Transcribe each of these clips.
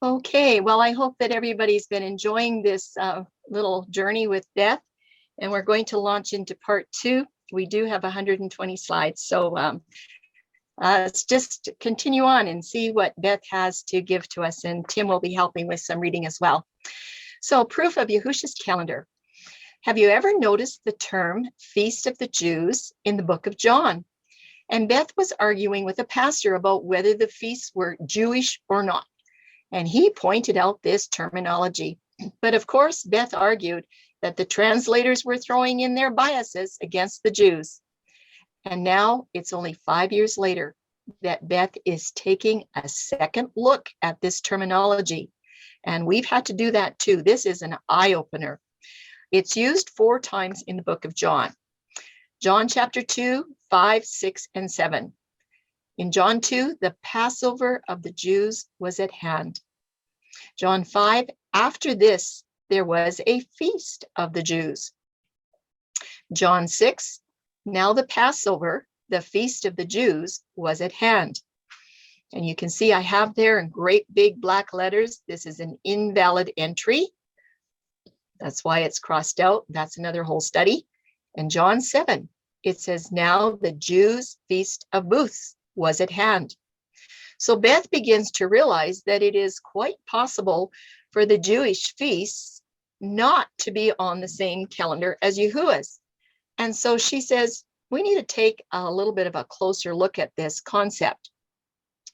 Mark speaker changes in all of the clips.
Speaker 1: Okay, well, I hope that everybody's been enjoying this little journey with Beth, and we're going to launch into part 2. We do have 120 slides, so let's just continue on and see what Beth has to give to us, and Tim will be helping with some reading as well. So, proof of Yahushua's calendar. Have you ever noticed the term Feast of the Jews in the book of John? And Beth was arguing with a pastor about whether the feasts were Jewish or not. And he pointed out this terminology. But of course, Beth argued that the translators were throwing in their biases against the Jews. And now it's only 5 years later that Beth is taking a second look at this terminology. And we've had to do that too. This is an eye-opener. It's used 4 times in the book of John. John chapter 2, 5, 6, and 7. In John 2, the Passover of the Jews was at hand. John 5, after this, there was a feast of the Jews. John 6, now the Passover, the feast of the Jews, was at hand. And you can see I have there in great big black letters, this is an invalid entry. That's why it's crossed out. That's another whole study. And John 7, it says, now the Jews' feast of booths was at hand. So Beth begins to realize that it is quite possible for the Jewish feasts not to be on the same calendar as Yahuwah's. And so she says, we need to take a little bit of a closer look at this concept.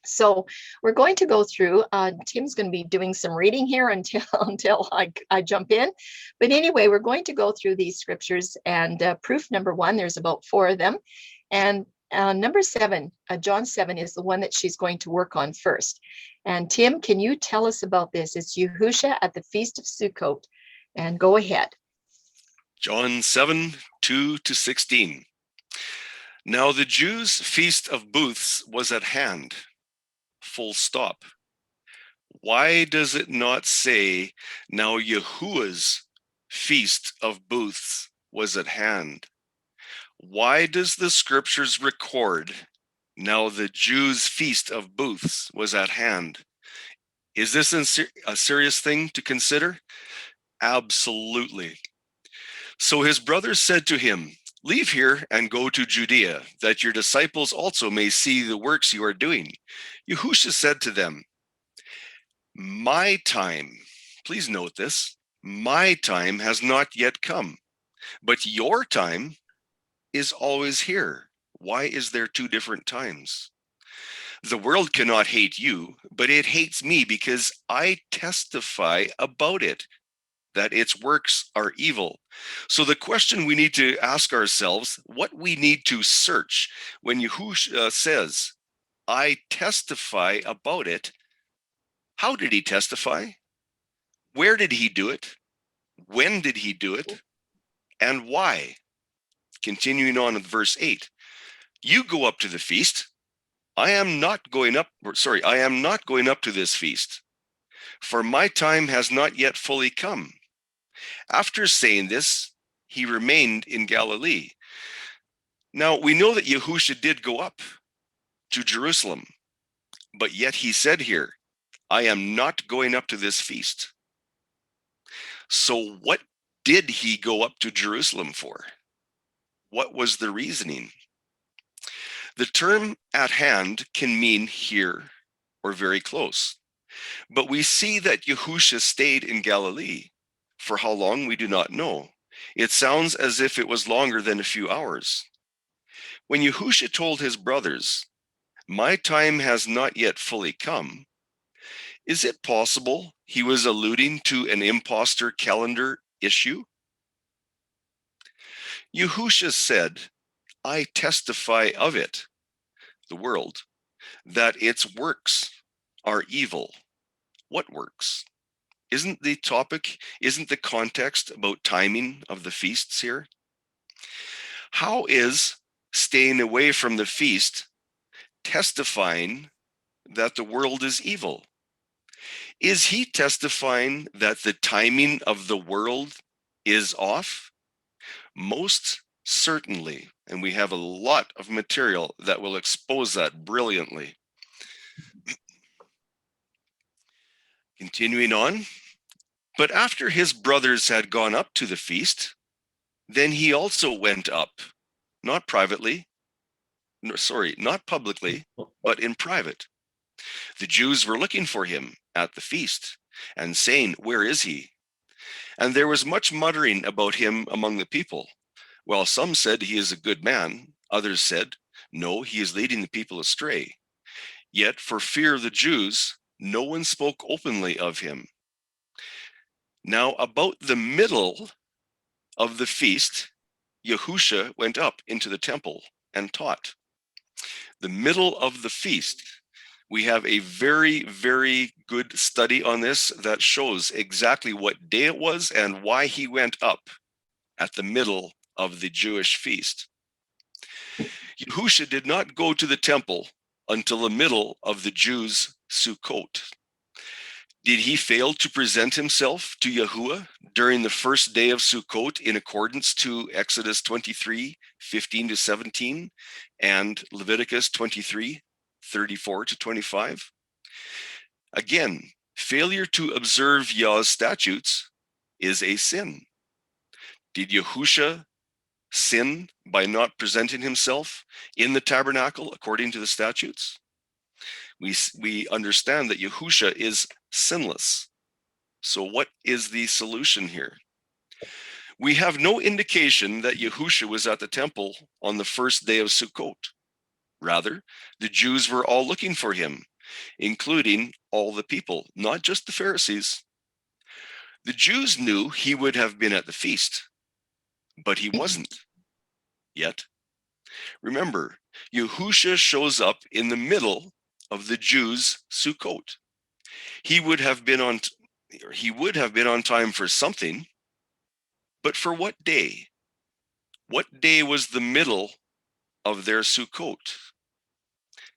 Speaker 1: So we're going to go through, Tim's going to be doing some reading here until I jump in. But anyway, we're going to go through these scriptures, and proof number 1, there's about 4 of them. And number 7, John 7 is the one that she's going to work on first. And Tim, can you tell us about this? It's Yahushua at the Feast of Sukkot. And go ahead.
Speaker 2: John 7, 2 to 16. Now the Jews' feast of booths was at hand. Full stop. Why does it not say, now Yahuwah's feast of booths was at hand? Why does the scriptures record, now the Jews' feast of booths was at hand? Is this a serious thing to consider? Absolutely. So his brothers said to him, leave here and go to Judea, that your disciples also may see the works you are doing. Yahushua said to them, my time, please note this, my time has not yet come, but your time is always here. Why is there 2 different times? The world cannot hate you, but it hates me because I testify about it, that its works are evil. So the question we need to ask ourselves, what we need to search when Yahushua says, I testify about it, how did he testify? Where did he do it? When did he do it? And why? Continuing on with verse 8, you go up to the feast. I am not going up to this feast, for my time has not yet fully come. After saying this, he remained in Galilee. Now, we know that Yahushua did go up to Jerusalem, but yet he said here, I am not going up to this feast. So what did he go up to Jerusalem for? What was the reasoning? The term at hand can mean here or very close, but we see that Yahushua stayed in Galilee. For how long, we do not know. It sounds as if it was longer than a few hours. When Yahushua told his brothers, my time has not yet fully come, is it possible he was alluding to an imposter calendar issue? Yahushua said, I testify of it, the world, that its works are evil. What works? Isn't the context about timing of the feasts here? How is staying away from the feast testifying that the world is evil? Is he testifying that the timing of the world is off? Most certainly, and we have a lot of material that will expose that brilliantly. Continuing on, but after his brothers had gone up to the feast, then he also went up, not privately, not publicly, but in private. The Jews were looking for him at the feast and saying, "Where is he?" And there was much muttering about him among the people. While some said, "He is a good man," others said, "No, he is leading the people astray." Yet for fear of the Jews, no one spoke openly of him. Now about the middle of the feast, Yahushua went up into the temple and taught. The middle of the feast. We have a very, very good study on this that shows exactly what day it was and why he went up at the middle of the Jewish feast. Yahushua did not go to the temple until the middle of the Jews' Sukkot. Did he fail to present himself to Yahuwah during the first day of Sukkot in accordance to Exodus 23, 15 to 17 and Leviticus 23, 34 to 25? Again, failure to observe Yah's statutes is a sin. Did Yahushua sin by not presenting himself in the tabernacle according to the statutes? We understand that Yahushua is sinless. So what is the solution here? We have no indication that Yahushua was at the temple on the first day of Sukkot. Rather, the Jews were all looking for him, including all the people, not just the Pharisees. The Jews knew he would have been at the feast, but he wasn't yet. Remember, Yahushua shows up in the middle of the Jews' Sukkot. He would have been on time for something, but for what day? What day was the middle of their Sukkot?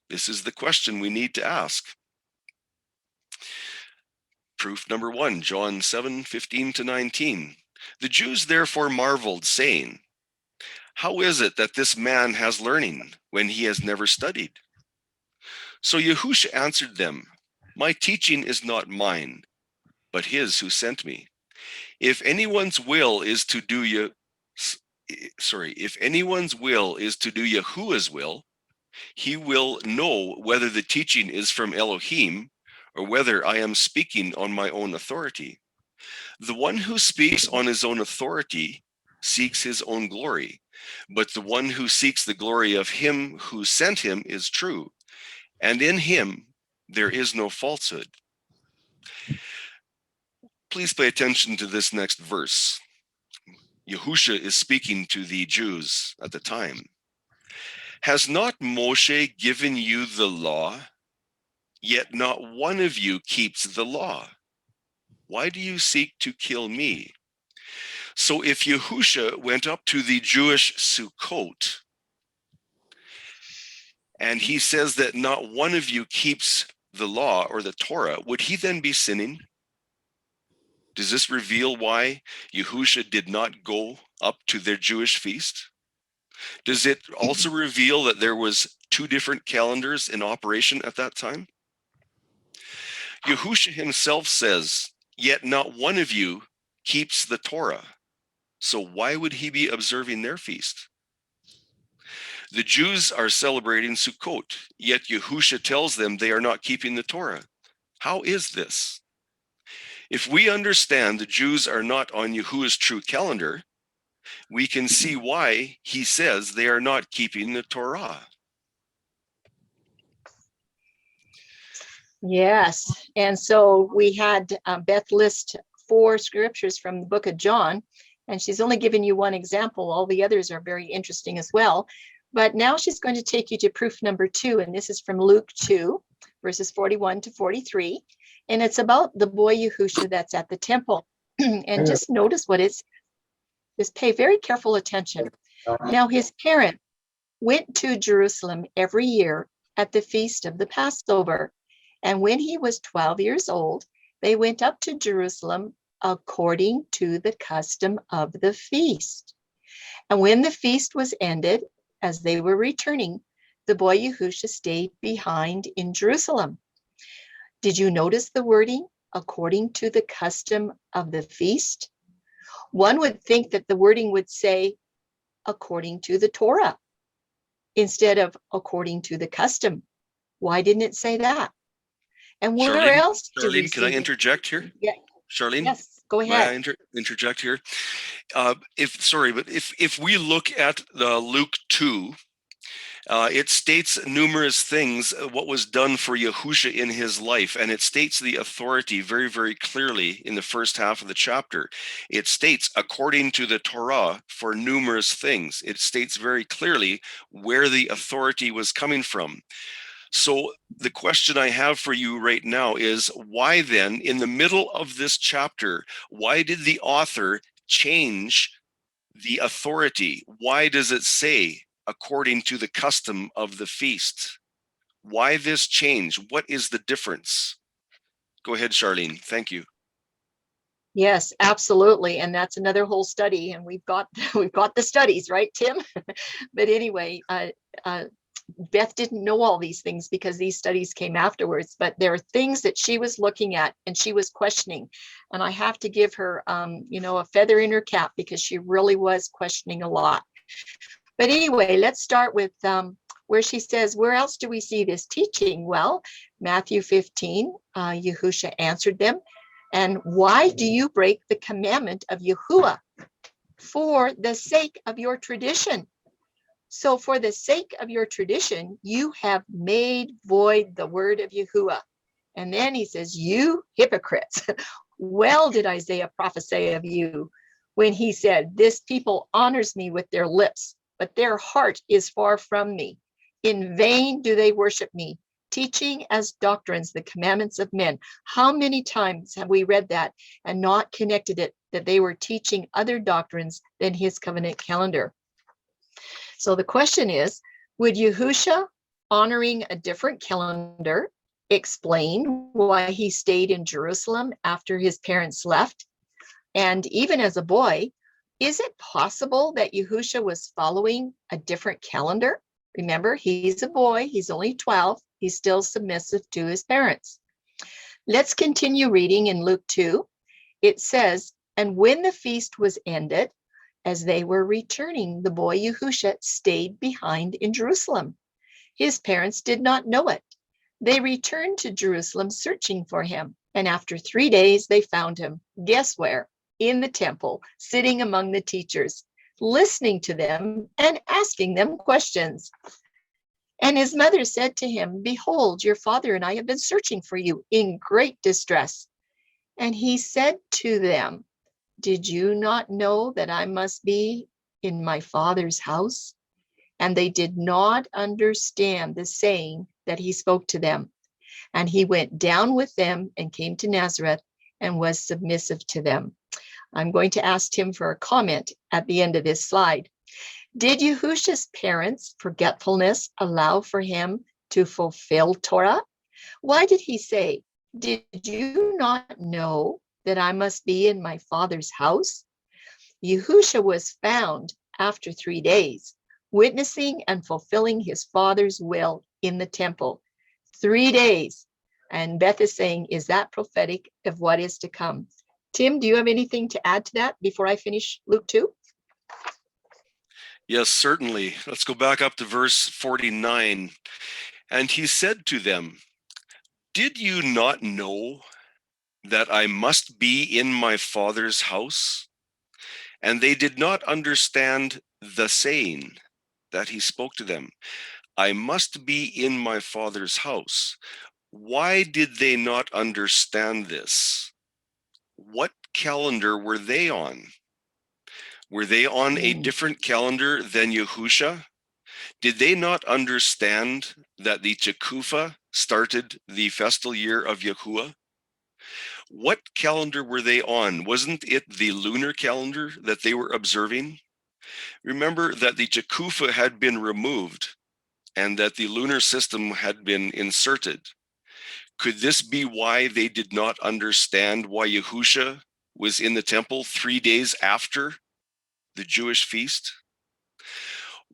Speaker 2: This is the question we need to ask. Proof number 1, John 7, 15 to 19. The Jews therefore marveled, saying, "How is it that this man has learning when he has never studied?" So Yahushua answered them, "My teaching is not mine, but his who sent me. If anyone's will is to do Yahuwah's will, he will know whether the teaching is from Elohim or whether I am speaking on my own authority. The one who speaks on his own authority seeks his own glory, but the one who seeks the glory of him who sent him is true, and in him there is no falsehood." Please pay attention to this next verse. Yahushua is speaking to the Jews at the time. "Has not Moshe given you the law? Yet not one of you keeps the law. Why do you seek to kill me?" So if Yahushua went up to the Jewish Sukkot, and he says that not one of you keeps the law or the Torah, would he then be sinning? Does this reveal why Yahushua did not go up to their Jewish feast? Does it also reveal that there was 2 different calendars in operation at that time? Yahushua himself says, "Yet not one of you keeps the Torah." So why would he be observing their feast? The Jews are celebrating Sukkot, yet Yahushua tells them they are not keeping the Torah. How is this? If we understand the Jews are not on Yahuwah's true calendar, we can see why he says they are not keeping the Torah.
Speaker 1: Yes. And so we had Beth list 4 scriptures from the book of John, and she's only given you one example. All the others are very interesting as well. But now she's going to take you to proof number 2, and this is from Luke 2, verses 41 to 43. And it's about the boy Yahushua that's at the temple. And just notice what it's, just pay very careful attention. Now his parents went to Jerusalem every year at the feast of the Passover. And when he was 12 years old, they went up to Jerusalem according to the custom of the feast. And when the feast was ended, as they were returning, the boy Yahushua stayed behind in Jerusalem. Did you notice the wording? according to the custom of the feast? One would think that the wording would say, according to the Torah, instead of according to the custom. Why didn't it say that? And where
Speaker 2: Charlene,
Speaker 1: else do we
Speaker 2: Charlene, can I
Speaker 1: see this?
Speaker 2: interject here?
Speaker 1: Yeah,
Speaker 2: Charlene,
Speaker 1: yes, go
Speaker 2: may I
Speaker 1: ahead.
Speaker 2: interject here? If we look at Luke 2, it states numerous things, what was done for Yahushua in his life, and it states the authority very, very clearly in the first half of the chapter. It states, according to the Torah, for numerous things. It states very clearly where the authority was coming from. So the question I have for you right now is, why then, in the middle of this chapter, why did the author change the authority? Why does it say, according to the custom of the feast? Why this change? What is the difference? Go ahead, Charlene. Thank you.
Speaker 1: Yes, absolutely. And that's another whole study. And we've got the studies, right, Tim? But anyway, Beth didn't know all these things because these studies came afterwards, but there are things that she was looking at and she was questioning. And I have to give her, a feather in her cap because she really was questioning a lot. But anyway, let's start with where she says, where else do we see this teaching? Well, Matthew 15, Yahushua answered them. And why do you break the commandment of Yahuwah? For the sake of your tradition. So for the sake of your tradition, you have made void the word of Yahuwah. And then he says, you hypocrites, well did Isaiah prophesy of you when he said, this people honors me with their lips, but their heart is far from me. In vain do they worship me, teaching as doctrines the commandments of men. How many times have we read that and not connected it that they were teaching other doctrines than his covenant calendar? So the question is, would Yahushua, honoring a different calendar, explain why he stayed in Jerusalem after his parents left? And even as a boy, is it possible that Yahushua was following a different calendar? Remember, he's a boy, he's only 12, he's still submissive to his parents. Let's continue reading in Luke 2. It says, and when the feast was ended, as they were returning, the boy Yahushua stayed behind in Jerusalem. His parents did not know it. They returned to Jerusalem searching for him, and after 3 days they found him. Guess where? In the temple, sitting among the teachers, listening to them and asking them questions. And his mother said to him, behold, your father and I have been searching for you in great distress. And he said to them, did you not know that I must be in my father's house? And they did not understand the saying that he spoke to them. And he went down with them and came to Nazareth and was submissive to them. I'm going to ask Tim for a comment at the end of this slide. Did Yahushua's parents' forgetfulness allow for him to fulfill Torah? Why did he say, did you not know that I must be in my father's house? Yahushua was found after 3 days, witnessing and fulfilling his father's will in the temple. 3 days. And Beth is saying, is that prophetic of what is to come? Tim, do you have anything to add to that before I finish Luke 2?
Speaker 2: Yes, certainly. Let's go back up to verse 49. And he said to them, did you not know that I must be in my father's house? And they did not understand the saying that he spoke to them. I must be in my father's house. Why did they not understand this? What calendar were they on? Were they on a different calendar than Yahushua? Did they not understand that the Tekufa started the festal year of Yahuwah? What calendar were they on? Wasn't it the lunar calendar that they were observing? Remember that the Tekufa had been removed and that the lunar system had been inserted. Could this be why they did not understand why Yahushua was in the temple 3 days after the Jewish feast?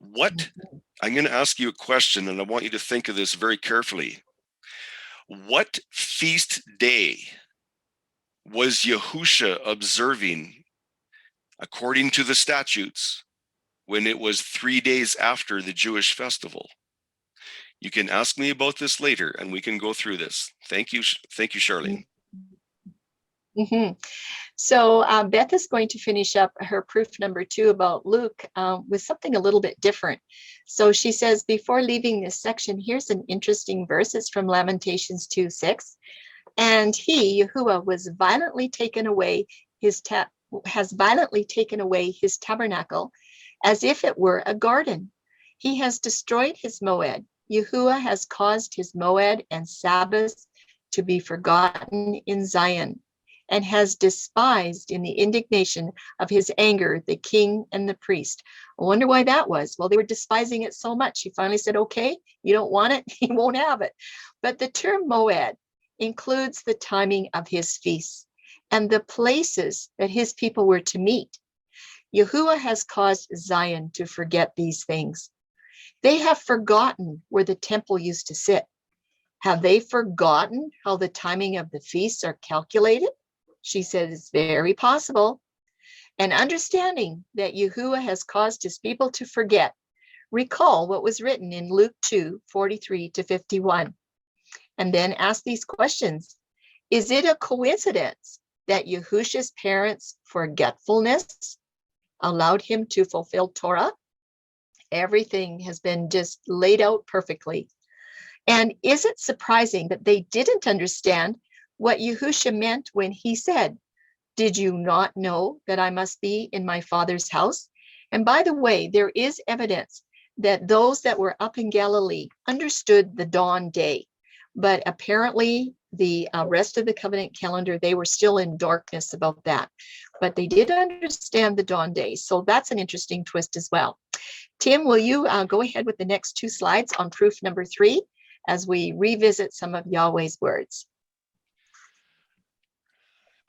Speaker 2: I'm going to ask you a question, and I want you to think of this very carefully. What feast day Was Yahusha observing according to the statutes when it was 3 days after the Jewish festival? You can ask me about this later and we can go through this. Thank you, Charlene.
Speaker 1: Mhm. So Beth is going to finish up her proof number 2 about Luke with something a little bit different. So she says, before leaving this section, here's an interesting verse. It's from Lamentations 2:6. And he, Yahuwah, has violently taken away his tabernacle as if it were a garden. He has destroyed his moed. Yahuwah has caused his moed and Sabbath to be forgotten in Zion, and has despised in the indignation of his anger the king and the priest. I wonder why that was. Well, they were despising it so much. He finally said, okay, you don't want it, you won't have it. But the term moed includes the timing of his feasts and the places that his people were to meet. Yahuwah has caused Zion to forget these things. They have forgotten where the temple used to sit. Have they forgotten how the timing of the feasts are calculated? She said it's very possible. And understanding that Yahuwah has caused his people to forget, recall what was written in Luke 2:43-51. And then ask these questions. Is it a coincidence that Yahusha's parents' forgetfulness allowed him to fulfill Torah? Everything has been just laid out perfectly. And is it surprising that they didn't understand what Yahusha meant when he said, did you not know that I must be in my Father's house? And by the way, there is evidence that those that were up in Galilee understood the dawn day, but apparently the rest of the covenant calendar, they were still in darkness about that, but they did understand the dawn day. So that's an interesting twist as well. Tim, will you go ahead with the next 2 slides on proof number 3 as we revisit some of Yahweh's words?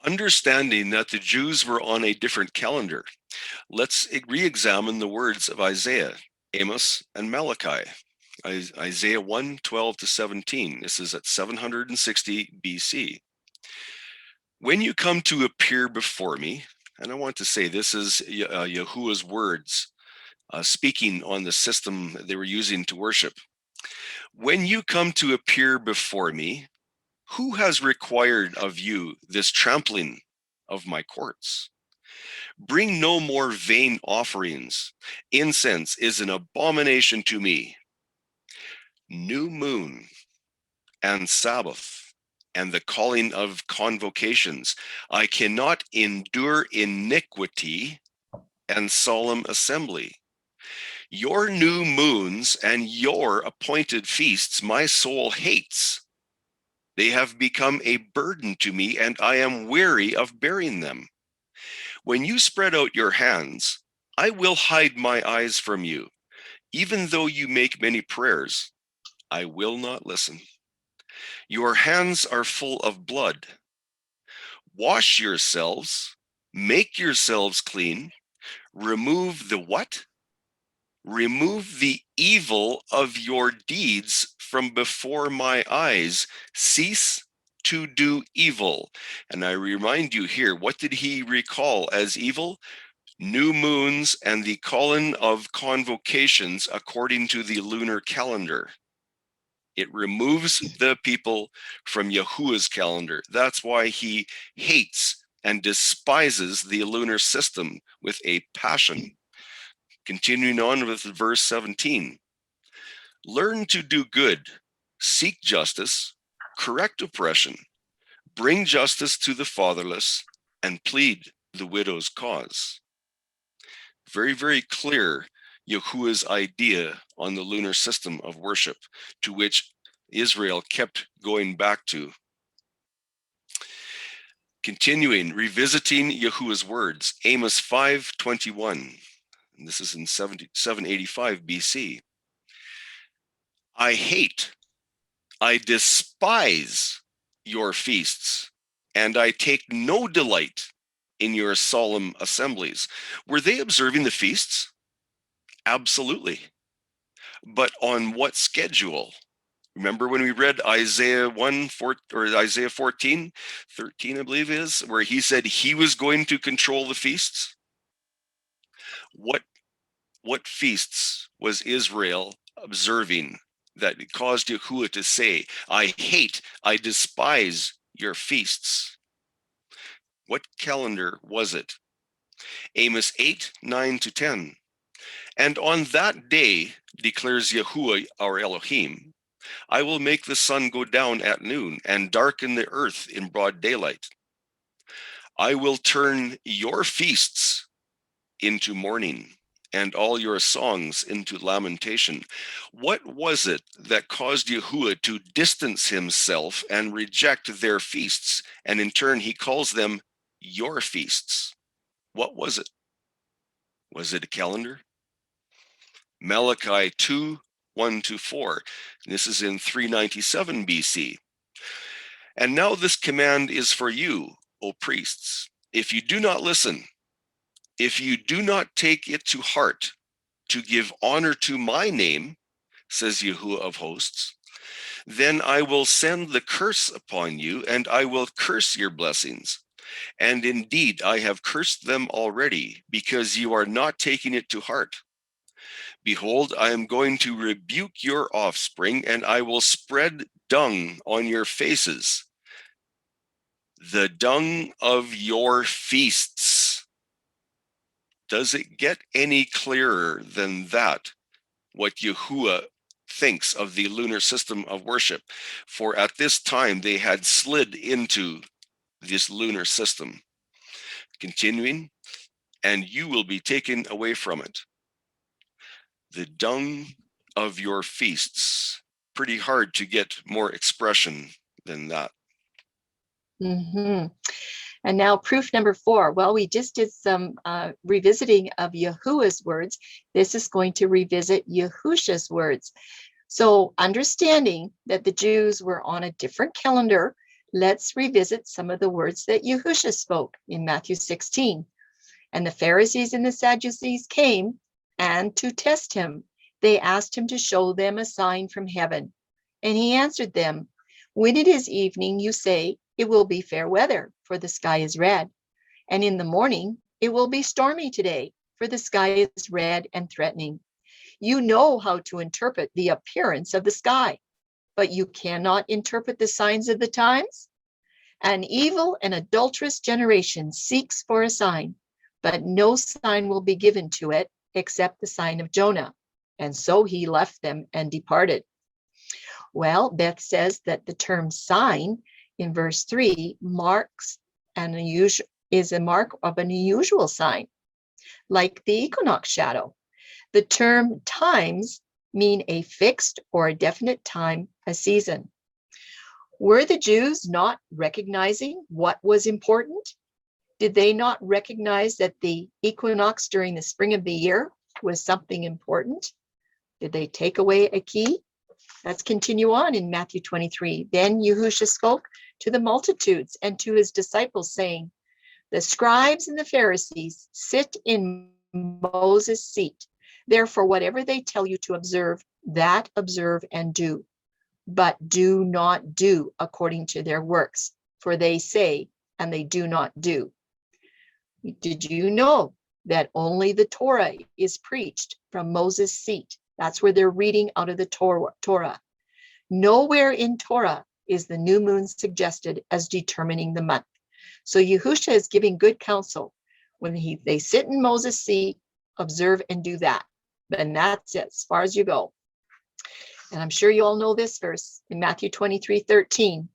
Speaker 2: Understanding that the Jews were on a different calendar, let's re-examine the words of Isaiah, Amos, and Malachi. Isaiah 1:12-17. This is at 760 BC. When you come to appear before me, and I want to say this is Yahuwah's words, speaking on the system that they were using to worship. When you come to appear before me, who has required of you this trampling of my courts? Bring no more vain offerings. Incense is an abomination to me. New moon and Sabbath and the calling of convocations. I cannot endure iniquity and solemn assembly. Your new moons and your appointed feasts my soul hates. They have become a burden to me, and I am weary of bearing them. When you spread out your hands, I will hide my eyes from you. Even though you make many prayers, I will not listen. Your hands are full of blood. Wash yourselves, make yourselves clean, remove the what? Remove the evil of your deeds from before my eyes. Cease to do evil. And I remind you here, what did he recall as evil? New moons and the calling of convocations according to the lunar calendar. It removes the people from Yahuwah's calendar. That's why he hates and despises the lunar system with a passion. Continuing on with verse 17. Learn to do good, seek justice, correct oppression, bring justice to the fatherless, and plead the widow's cause. Very, very clear Yahuwah's idea on the lunar system of worship, to which Israel kept going back to. Continuing, revisiting Yahuwah's words, Amos 5:21. And this is in 785 BC. I hate, I despise your feasts, and I take no delight in your solemn assemblies. Were they observing the feasts? Absolutely. But on what schedule? Remember when we read Isaiah 14, 13, I believe it is, where he said he was going to control the feasts? What feasts was Israel observing that it caused Yahuwah to say, I hate, I despise your feasts? What calendar was it? Amos 8, 9 to 10. And on that day, declares Yahuwah our Elohim, I will make the sun go down at noon and darken the earth in broad daylight. I will turn your feasts into mourning and all your songs into lamentation. What was it that caused Yahuwah to distance himself and reject their feasts? And in turn, he calls them your feasts. What was it? Was it a calendar? Malachi 2, 1 to 4. This is in 397 BC. And now this command is for you, O priests. If you do not listen, if you do not take it to heart to give honor to my name, says Yahuwah of hosts, then I will send the curse upon you, and I will curse your blessings. And indeed, I have cursed them already, because you are not taking it to heart. Behold, I am going to rebuke your offspring, and I will spread dung on your faces, the dung of your feasts. Does it get any clearer than that, what Yahuwah thinks of the lunar system of worship? For at this time they had slid into this lunar system. Continuing, and you will be taken away from it. The dung of your feasts. Pretty hard to get more expression than that.
Speaker 1: Mm-hmm. And now proof number 4. Well, we just did some revisiting of Yahuwah's words. This is going to revisit Yahusha's words. So understanding that the Jews were on a different calendar, let's revisit some of the words that Yahusha spoke in Matthew 16. And the Pharisees and the Sadducees came, and to test him, they asked him to show them a sign from heaven. And he answered them, when it is evening, you say, it will be fair weather, for the sky is red. And in the morning, it will be stormy today, for the sky is red and threatening. You know how to interpret the appearance of the sky, but you cannot interpret the signs of the times. An evil and adulterous generation seeks for a sign, but no sign will be given to it except the sign of Jonah. And so he left them and departed. Well, Beth says that the term sign in verse 3 is a mark of an unusual sign, like the equinox shadow. The term times mean a fixed or a definite time, a season. Were the Jews not recognizing what was important? Did they not recognize that the equinox during the spring of the year was something important? Did they take away a key? Let's continue on in Matthew 23. Then Yahushua spoke to the multitudes and to his disciples, saying, the scribes and the Pharisees sit in Moses' seat. Therefore, whatever they tell you to observe, that observe and do. But do not do according to their works, for they say and they do not do. Did you know that only the Torah is preached from Moses' seat? That's where they're reading out of the Torah. Nowhere in Torah is the new moon suggested as determining the month. So Yahushua is giving good counsel. When they sit in Moses' seat, observe and do that. And that's it, as far as you go. And I'm sure you all know this verse in Matthew 23:13.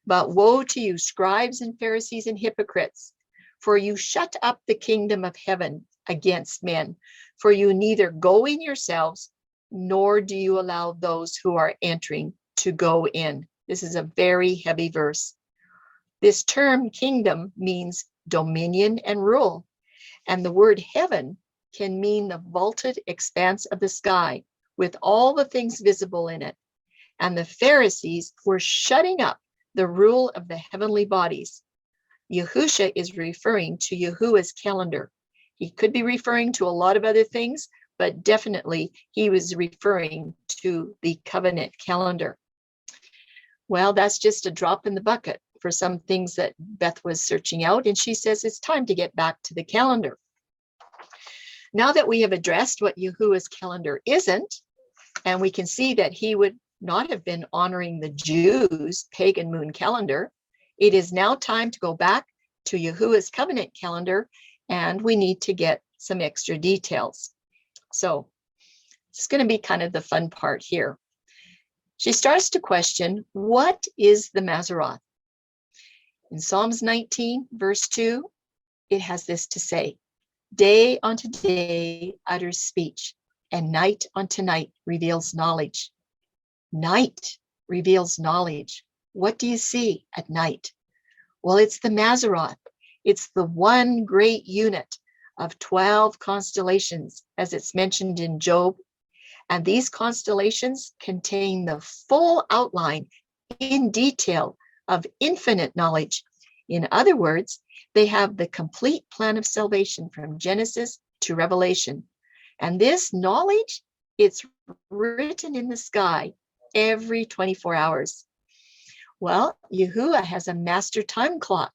Speaker 1: But woe to you, scribes and Pharisees and hypocrites, for you shut up the kingdom of heaven against men, for you neither go in yourselves, nor do you allow those who are entering to go in. This is a very heavy verse. This term kingdom means dominion and rule. And the word heaven can mean the vaulted expanse of the sky with all the things visible in it. And the Pharisees were shutting up the rule of the heavenly bodies. Yahushua is referring to Yahuwah's calendar. He could be referring to a lot of other things, but definitely he was referring to the covenant calendar. Well, that's just a drop in the bucket for some things that Beth was searching out. And she says it's time to get back to the calendar. Now that we have addressed what Yahuwah's calendar isn't, and we can see that he would not have been honoring the Jews' pagan moon calendar, it is now time to go back to Yahuwah's covenant calendar, and we need to get some extra details. So it's going to be kind of the fun part here. She starts to question, what is the Masaroth? In Psalms 19, verse 2, it has this to say, day unto day utters speech, and night unto night reveals knowledge. Night reveals knowledge. What do you see at night? Well, it's the Masaroth. It's the one great unit of 12 constellations, as it's mentioned in Job. And these constellations contain the full outline in detail of infinite knowledge. In other words, they have the complete plan of salvation from Genesis to Revelation. And this knowledge, it's written in the sky every 24 hours. Well, Yahuwah has a master time clock.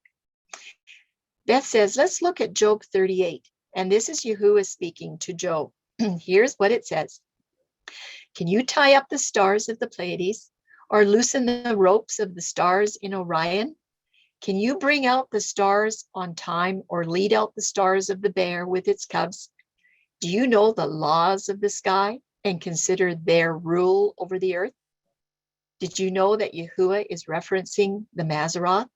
Speaker 1: Beth says, let's look at Job 38. And this is Yahuwah speaking to Job. Here's what it says. Can you tie up the stars of the Pleiades or loosen the ropes of the stars in Orion? Can you bring out the stars on time or lead out the stars of the bear with its cubs? Do you know the laws of the sky and consider their rule over the earth? Did you know that Yahuwah is referencing the Masaroth?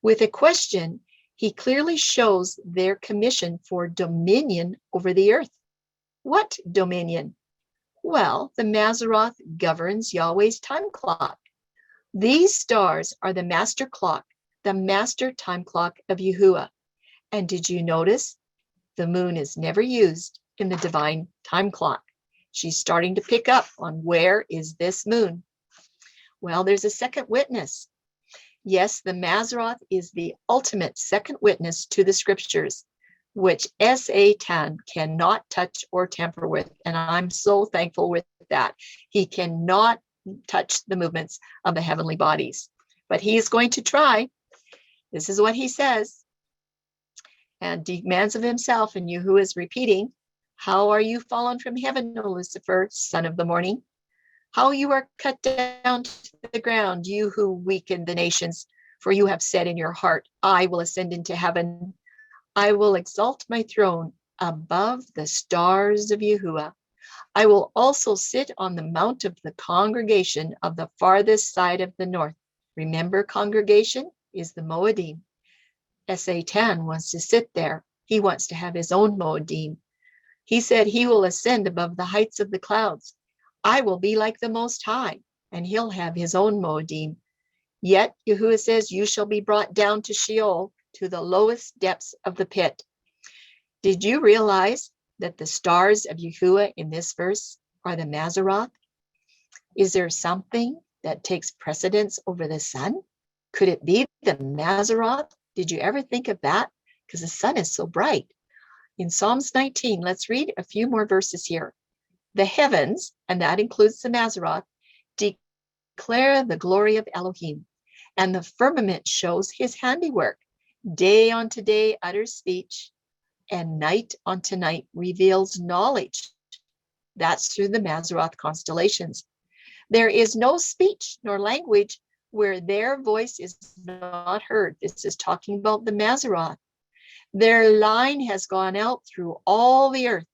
Speaker 1: With a question, he clearly shows their commission for dominion over the earth. What dominion? Well, the Masaroth governs Yahweh's time clock. These stars are the master clock, the master time clock of Yahuwah. And did you notice? The moon is never used in the divine time clock. She's starting to pick up on where is this moon. Well, there's a second witness. Yes, the Masaroth is the ultimate second witness to the scriptures, which Satan cannot touch or tamper with. And I'm so thankful with that. He cannot touch the movements of the heavenly bodies, but he is going to try. This is what he says and demands of himself. And Yahuwah is repeating, how are you fallen from heaven, O Lucifer, son of the morning? How you are cut down to the ground, you who weaken the nations, for you have said in your heart, I will ascend into heaven. I will exalt my throne above the stars of Yahuwah. I will also sit on the mount of the congregation of the farthest side of the north. Remember, congregation is the Moedim. Satan wants to sit there. He wants to have his own Moedim. He said he will ascend above the heights of the clouds. I will be like the Most High, and he'll have his own Moedim. Yet Yahuwah says, you shall be brought down to Sheol, to the lowest depths of the pit. Did you realize that the stars of Yahuwah in this verse are the Masaroth? Is there something that takes precedence over the sun? Could it be the Masaroth? Did you ever think of that? Because the sun is so bright. In Psalms 19, let's read a few more verses here. The heavens, and that includes the Masaroth, declare the glory of Elohim, and the firmament shows his handiwork. Day unto day utters speech, and night unto night reveals knowledge. That's through the Masaroth constellations. There is no speech nor language where their voice is not heard. This is talking about the Masaroth. Their line has gone out through all the earth,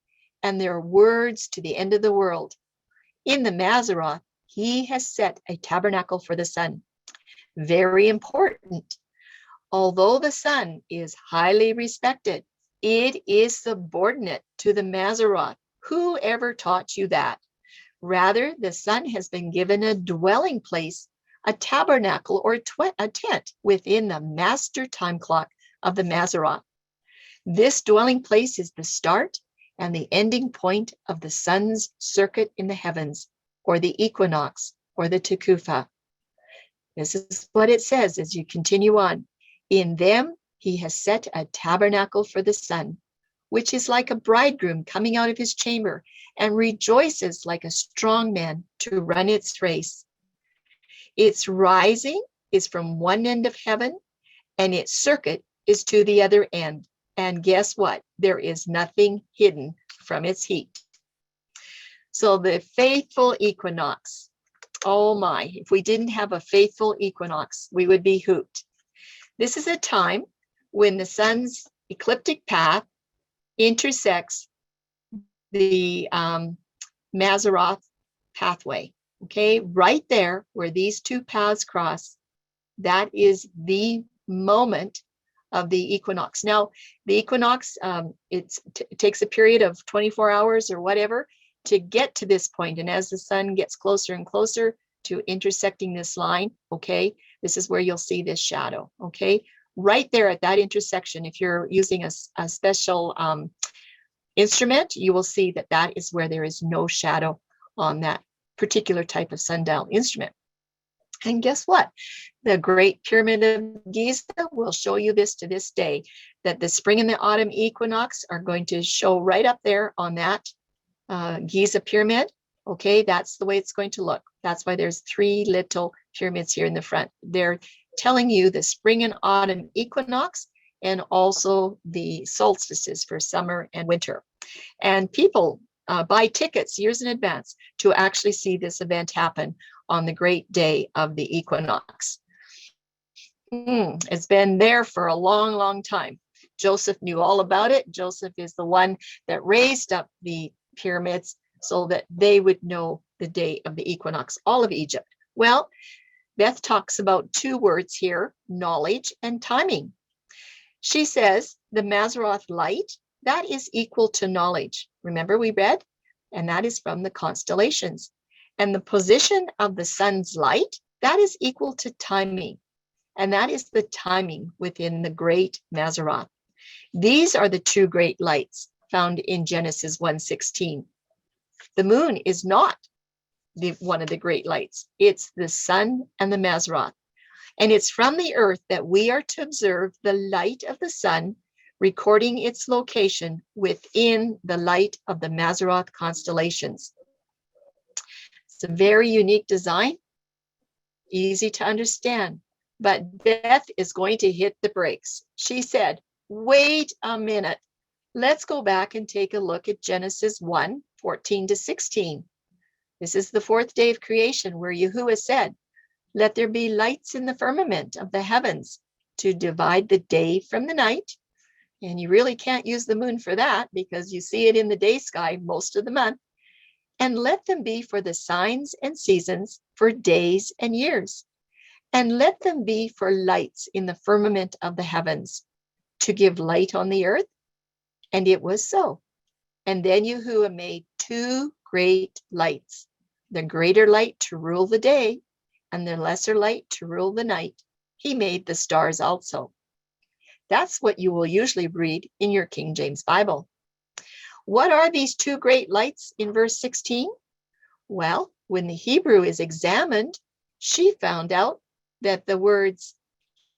Speaker 1: and their words to the end of the world. In the Masaroth, he has set a tabernacle for the sun. Very important. Although the sun is highly respected, it is subordinate to the Masaroth. Who ever taught you that? Rather, the sun has been given a dwelling place, a tabernacle or a tent within the master time clock of the Masaroth. This dwelling place is the start and the ending point of the sun's circuit in the heavens, or the equinox, or the tekufa. This is what it says as you continue on. In them, he has set a tabernacle for the sun, which is like a bridegroom coming out of his chamber and rejoices like a strong man to run its race. Its rising is from one end of heaven, and its circuit is to the other end. And guess what? There is nothing hidden from its heat. So the faithful equinox, oh my, if we didn't have a faithful equinox, we would be hooped. This is a time when the sun's ecliptic path intersects the Masaroth pathway. Okay, right there where these two paths cross, that is the moment of the equinox. Now, the equinox, it takes a period of 24 hours or whatever to get to this point. And as the sun gets closer and closer to intersecting this line, okay, this is where you'll see this shadow, okay? Right there at that intersection, if you're using a special instrument, you will see that that is where there is no shadow on that particular type of sundial instrument. And guess what? The Great Pyramid of Giza will show you this to this day, that the spring and the autumn equinox are going to show right up there on that Giza pyramid. Okay, that's the way it's going to look. That's why there's three little pyramids here in the front. They're telling you the spring and autumn equinox and also the solstices for summer and winter. And people buy tickets years in advance to actually see this event happen on the great day of the equinox. It's been there for a long, long time. Joseph knew all about it. Joseph is the one that raised up the pyramids so that they would know the day of the equinox, all of Egypt. Well, Beth talks about two words here, knowledge and timing. She says the Masaroth light, that is equal to knowledge. Remember we read? And that is from the constellations. And the position of the sun's light, that is equal to timing. And that is the timing within the great Masaroth. These are the two great lights found in Genesis 1:16. The moon is not one of the great lights. It's the sun and the Masaroth. And it's from the earth that we are to observe the light of the sun, recording its location within the light of the Masaroth constellations. It's a very unique design, easy to understand, but Beth is going to hit the brakes. She said, wait a minute. Let's go back and take a look at Genesis 1:14-16. This is the fourth day of creation where Yahuwah said, let there be lights in the firmament of the heavens to divide the day from the night. And you really can't use the moon for that because you see it in the day sky most of the month. And let them be for the signs and seasons, for days and years. And let them be for lights in the firmament of the heavens, to give light on the earth. And it was so. And then Yahuwah made two great lights, the greater light to rule the day, and the lesser light to rule the night. He made the stars also. That's what you will usually read in your King James Bible. What are these two great lights in verse 16? Well, when the Hebrew is examined, she found out that the words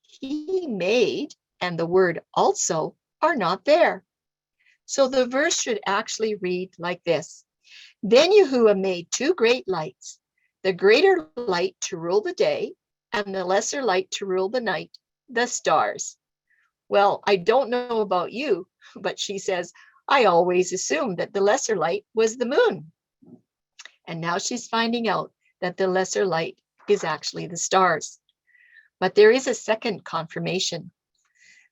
Speaker 1: he made and the word also are not there. So the verse should actually read like this. Then Yahuwah made two great lights, the greater light to rule the day and the lesser light to rule the night, the stars. Well, I don't know about you, but she says, I always assumed that the lesser light was the moon. And now she's finding out that the lesser light is actually the stars. But there is a second confirmation.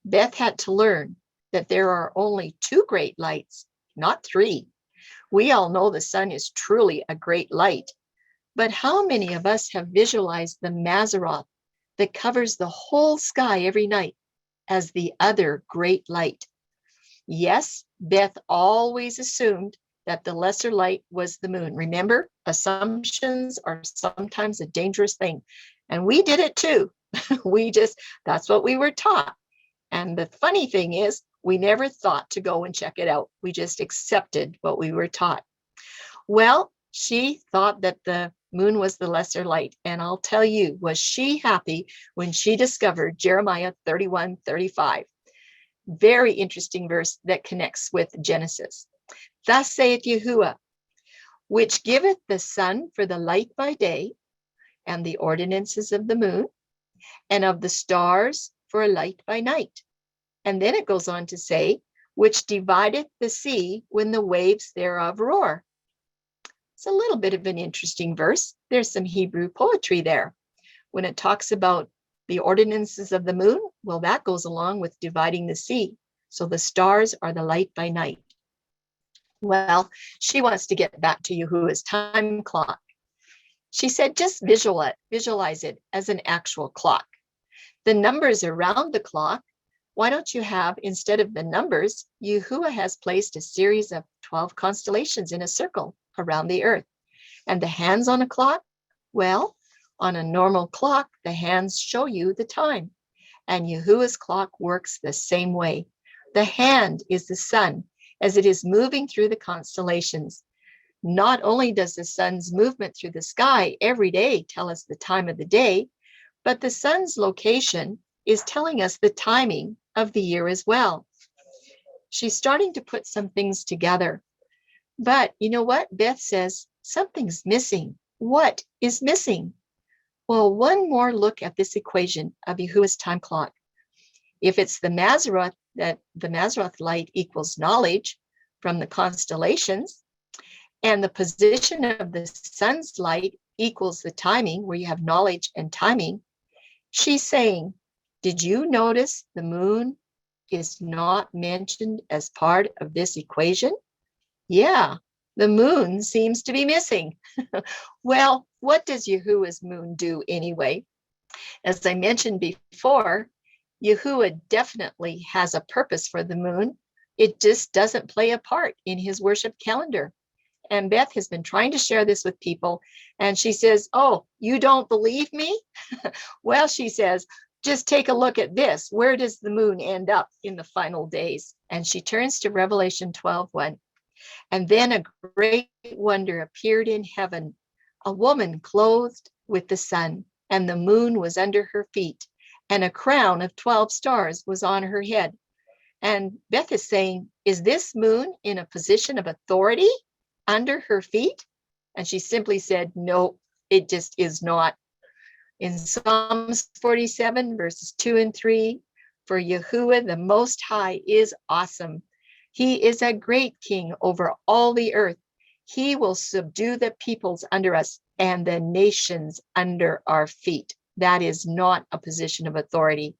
Speaker 1: Beth had to learn that there are only two great lights, not three. We all know the sun is truly a great light. But how many of us have visualized the Masaroth that covers the whole sky every night as the other great light? Yes, Beth always assumed that the lesser light was the moon. Remember, assumptions are sometimes a dangerous thing. And we did it too. That's what we were taught. And the funny thing is, we never thought to go and check it out. We just accepted what we were taught. Well, she thought that the moon was the lesser light. And I'll tell you, was she happy when she discovered Jeremiah 31:35. Very interesting verse that connects with Genesis. Thus saith Yahuwah, which giveth the sun for the light by day, and the ordinances of the moon, and of the stars for a light by night. And then it goes on to say, which divideth the sea when the waves thereof roar. It's a little bit of an interesting verse. There's some Hebrew poetry there. When it talks about the ordinances of the moon, well, that goes along with dividing the sea. So the stars are the light by night. Well, she wants to get back to Yahuwah's time clock. She said, just visualize it as an actual clock. The numbers around the clock, why don't you have, instead of the numbers, Yahuwah has placed a series of 12 constellations in a circle around the earth. And the hands on a clock, well, on a normal clock, the hands show you the time. And Yahuwah's clock works the same way. The hand is the sun as it is moving through the constellations. Not only does the sun's movement through the sky every day tell us the time of the day, but the sun's location is telling us the timing of the year as well. She's starting to put some things together. But you know what? Beth says, something's missing. What is missing? Well, one more look at this equation of Yahuwah's time clock. If it's the Masaroth, that the Masaroth light equals knowledge from the constellations, and the position of the sun's light equals the timing, where you have knowledge and timing, she's saying, did you notice the moon is not mentioned as part of this equation? Yeah, the moon seems to be missing. Well, what does Yahuwah's moon do anyway? As I mentioned before, Yahuwah definitely has a purpose for the moon. It just doesn't play a part in his worship calendar. And Beth has been trying to share this with people. And she says, oh, you don't believe me? Well, she says, just take a look at this. Where does the moon end up in the final days? And she turns to Revelation 12:1. And then a great wonder appeared in heaven, a woman clothed with the sun, and the moon was under her feet, and a crown of 12 stars was on her head. And Beth is saying, is this moon in a position of authority under her feet? And she simply said, no, it just is not. In Psalms 47, verses 2 and 3, for Yahuwah, the Most High, is awesome. He is a great king over all the earth. He will subdue the peoples under us and the nations under our feet. That is not a position of authority.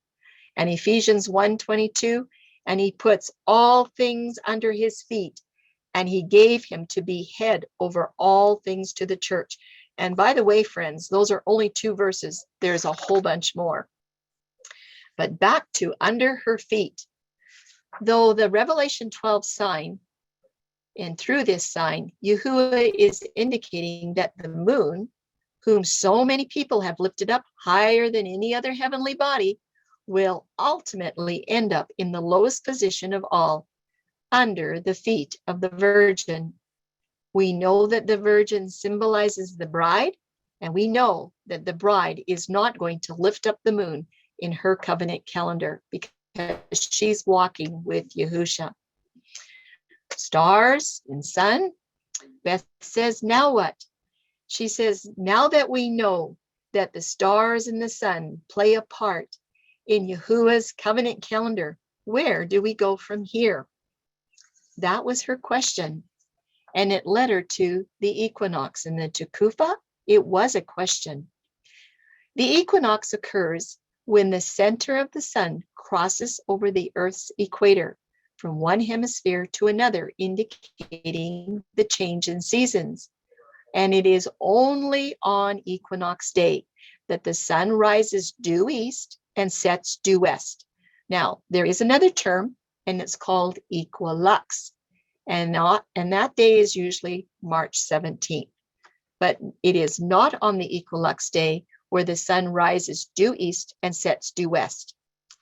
Speaker 1: And Ephesians 1:22, and he puts all things under his feet, and he gave him to be head over all things to the church. And by the way, friends, those are only 2 verses. There's a whole bunch more. But back to under her feet. Though the Revelation 12 sign, and through this sign, Yahuwah is indicating that the moon, whom so many people have lifted up higher than any other heavenly body, will ultimately end up in the lowest position of all, under the feet of the Virgin. We know that the Virgin symbolizes the bride, and we know that the bride is not going to lift up the moon in her covenant calendar because she's walking with Yahusha. Stars and sun. Beth says, now what? She says, now that we know that the stars and the sun play a part in Yahuwah's covenant calendar, where do we go from here? That was her question. And it led her to the equinox. And the Tekufa, it was a question. The equinox occurs when the center of the sun crosses over the Earth's equator from one hemisphere to another, indicating the change in seasons. And it is only on equinox day that the sun rises due east and sets due west. Now, there is another term, and it's called Equilux. And that day is usually March 17th. But it is not on the Equilux day where the sun rises due east and sets due west.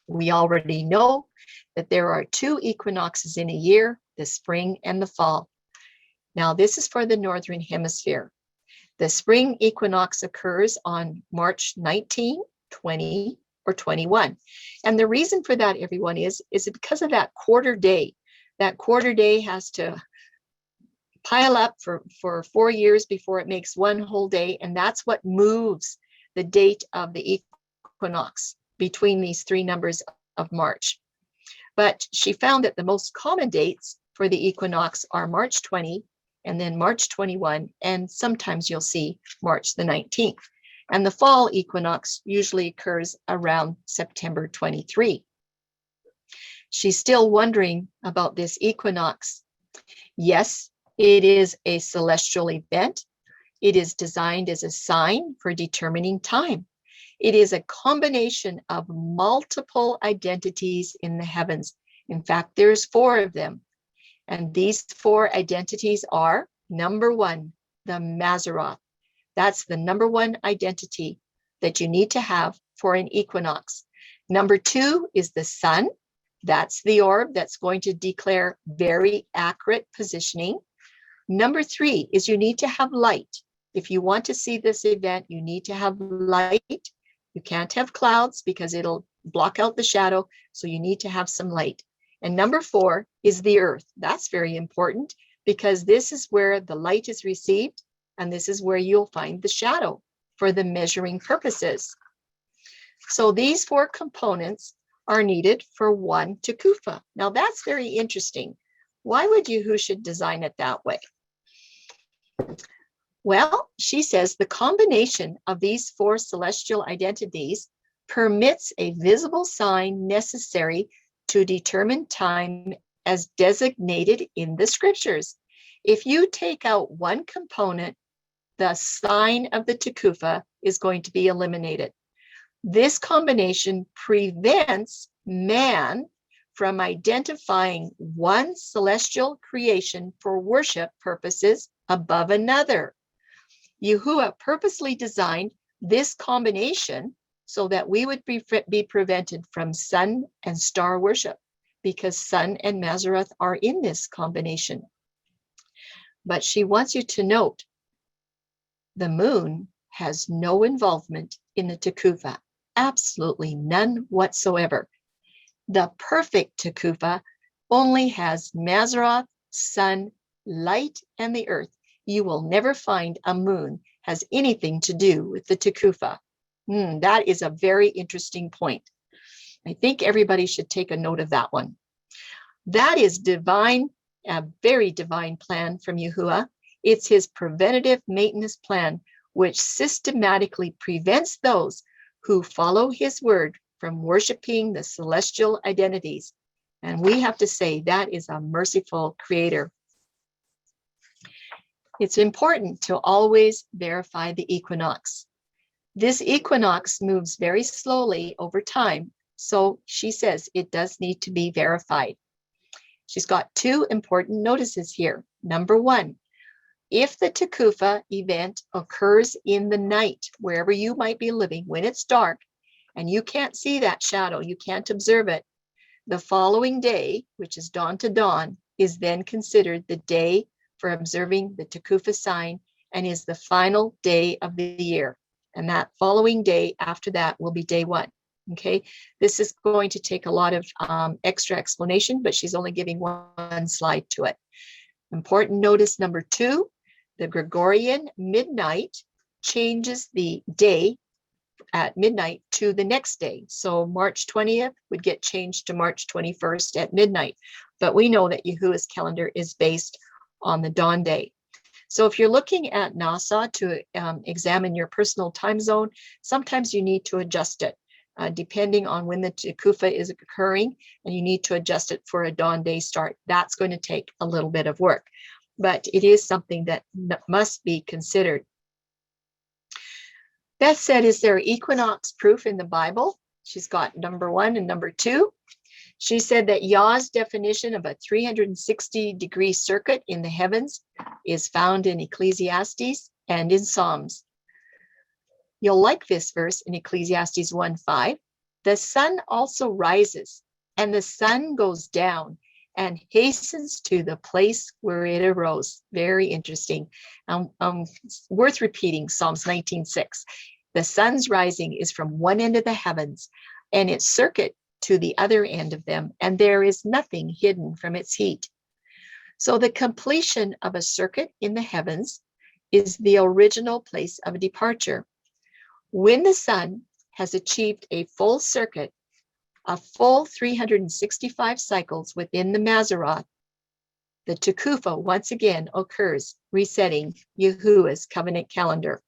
Speaker 1: We already know that there are 2 equinoxes in a year, the spring and the fall. Now, this is for the Northern Hemisphere. The spring equinox occurs on March 19, 20, or 21. And the reason for that, everyone, is because of that quarter day. That quarter day has to pile up for 4 years before it makes one whole day. And that's what moves the date of the equinox between these three numbers of March. But she found that the most common dates for the equinox are March 20 and then March 21, and sometimes you'll see March the 19th. And the fall equinox usually occurs around September 23. She's still wondering about this equinox. Yes, it is a celestial event. It is designed as a sign for determining time. It is a combination of multiple identities in the heavens. In fact, there's 4 of them. And these 4 identities are, number 1, the Masaroth. That's the number 1 identity that you need to have for an equinox. Number 2 is the sun. That's the orb that's going to declare very accurate positioning. Number 3 is you need to have light. If you want to see this event, you need to have light. You can't have clouds because it'll block out the shadow, so you need to have some light. And number 4 is the earth. That's very important because this is where the light is received, and this is where you'll find the shadow for the measuring purposes. So these 4 components are needed for one tekufa. Now that's very interesting. Why would Yahuwah design it that way? Well, she says the combination of these 4 celestial identities permits a visible sign necessary to determine time as designated in the scriptures. If you take out one component, the sign of the tekufa is going to be eliminated. This combination prevents man from identifying one celestial creation for worship purposes above another. Yahuwah purposely designed this combination so that we would be prevented from sun and star worship, because sun and Masaroth are in this combination. But she wants you to note the moon has no involvement in the tekufa, absolutely none whatsoever. The perfect tekufa only has Masaroth, sun, light, and the earth. You will never find a moon has anything to do with the tekufa. That is a very interesting point. I think everybody should take a note of that one. That is divine, a very divine plan from Yahuwah. It's his preventative maintenance plan, which systematically prevents those who follow his word from worshiping the celestial identities. And we have to say that is a merciful creator. It's important to always verify the equinox. This equinox moves very slowly over time, so she says it does need to be verified. She's got 2 important notices here. Number 1, if the tekufa event occurs in the night, wherever you might be living, when it's dark, and you can't see that shadow, you can't observe it, the following day, which is dawn to dawn, is then considered the day for observing the tekufa sign and is the final day of the year. And that following day after that will be day 1. Okay, this is going to take a lot of extra explanation, but she's only giving one slide to it. Important notice number 2, the Gregorian midnight changes the day at midnight to the next day. So March 20th would get changed to March 21st at midnight. But we know that Yahuwah's calendar is based on the dawn day. So if you're looking at NASA to examine your personal time zone, sometimes you need to adjust it depending on when the tekufa is occurring, and you need to adjust it for a dawn day start. That's going to take a little bit of work, but it is something that must be considered. Beth said, is there equinox proof in the Bible? She's got number 1 and number 2. She said that Yah's definition of a 360-degree circuit in the heavens is found in Ecclesiastes and in Psalms. You'll like this verse in Ecclesiastes 1:5. The sun also rises, and the sun goes down and hastens to the place where it arose. Very interesting. Worth repeating, Psalms 19:6. The sun's rising is from one end of the heavens, and its circuit to the other end of them, and there is nothing hidden from its heat. So the completion of a circuit in the heavens is the original place of departure. When the sun has achieved a full circuit, a full 365 cycles within the Masaroth, the Tekufa once again occurs, resetting Yahuwah's covenant calendar.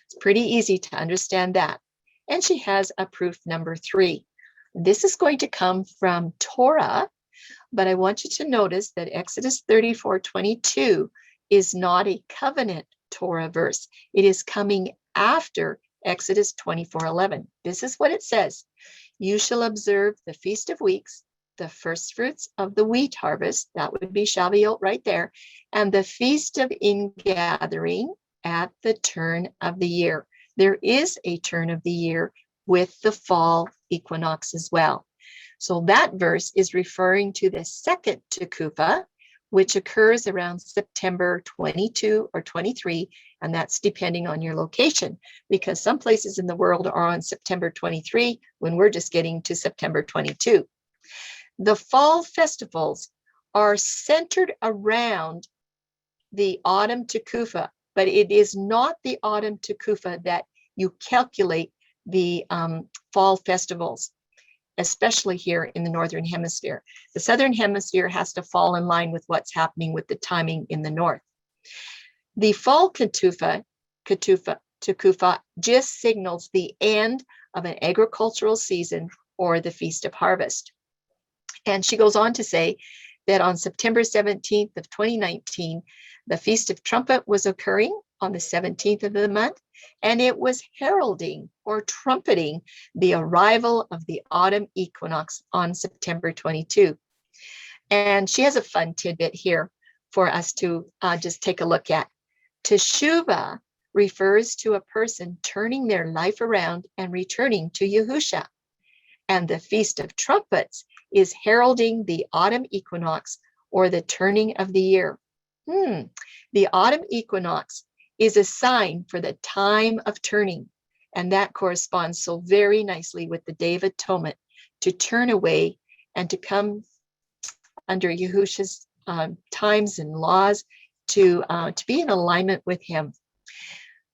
Speaker 1: It's pretty easy to understand that. And she has a proof number 3. This is going to come from Torah, but I want you to notice that Exodus 34:22 is not a covenant Torah verse. It is coming after Exodus 24:11. This is what it says. You shall observe the Feast of Weeks, the first fruits of the wheat harvest, that would be Shavuot right there, and the Feast of Ingathering at the turn of the year. There is a turn of the year with the fall equinox as well. So that verse is referring to the second Tekufa, which occurs around September 22 or 23, and that's depending on your location, because some places in the world are on September 23 when we're just getting to September 22. The fall festivals are centered around the autumn Tekufa, but it is not the autumn Tekufa that you calculate the fall festivals, especially here in the Northern Hemisphere. The Southern Hemisphere has to fall in line with what's happening with the timing in the North. The fall Tekufa just signals the end of an agricultural season or the Feast of Harvest. And she goes on to say that on September 17th of 2019, the Feast of Trumpet was occurring on the 17th of the month, and it was heralding or trumpeting the arrival of the autumn equinox on September 22. And she has a fun tidbit here for us to just take a look at. Teshuvah refers to a person turning their life around and returning to Yahusha. And the Feast of Trumpets is heralding the autumn equinox or the turning of the year. The autumn equinox is a sign for the time of turning, and that corresponds so very nicely with the Day of Atonement, to turn away and to come under Yahusha's times and laws, to be in alignment with him.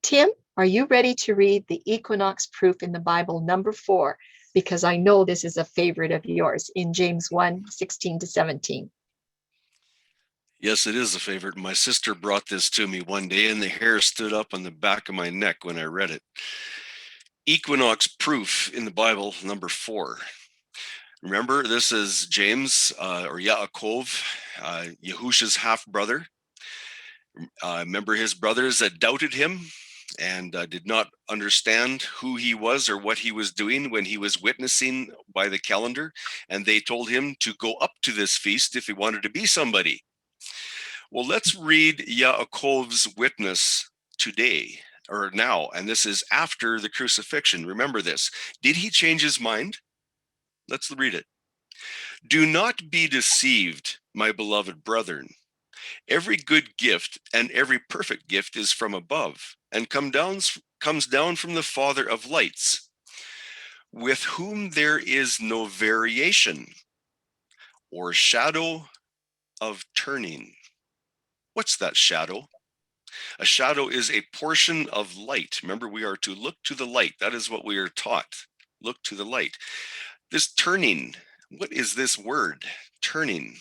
Speaker 1: Tim, are you ready to read the equinox proof in the Bible, number 4? Because I know this is a favorite of yours, in James 1:16-17.
Speaker 2: Yes, it is a favorite. My sister brought this to me one day, and the hair stood up on the back of my neck when I read it. Equinox proof in the Bible, number 4. Remember, this is James or Yaakov, Yahusha's half-brother. Remember his brothers that doubted him and did not understand who he was or what he was doing when he was witnessing by the calendar, and they told him to go up to this feast if he wanted to be somebody. Well, let's read Yaakov's witness today, or now, and this is after the crucifixion. Remember this. Did he change his mind? Let's read it. Do not be deceived, my beloved brethren. Every good gift and every perfect gift is from above, and comes down from the Father of lights, with whom there is no variation or shadow of turning. What's that shadow? A shadow is a portion of light. Remember, we are to look to the light. That is what we are taught. Look to the light. This turning, what is this word, turning?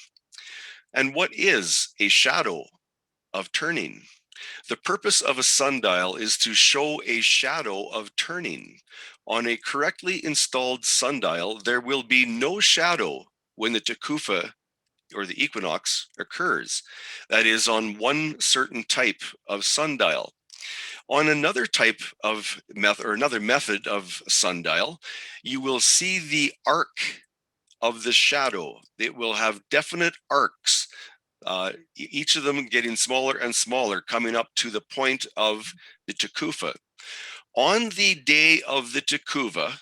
Speaker 2: And what is a shadow of turning? The purpose of a sundial is to show a shadow of turning. On a correctly installed sundial, there will be no shadow when the Tekufa or the equinox occurs. That is on one certain type of sundial. On another type of method, or another method of sundial, you will see the arc of the shadow. It will have definite arcs, each of them getting smaller and smaller, coming up to the point of the Tekufa. On the day of the Tekufa,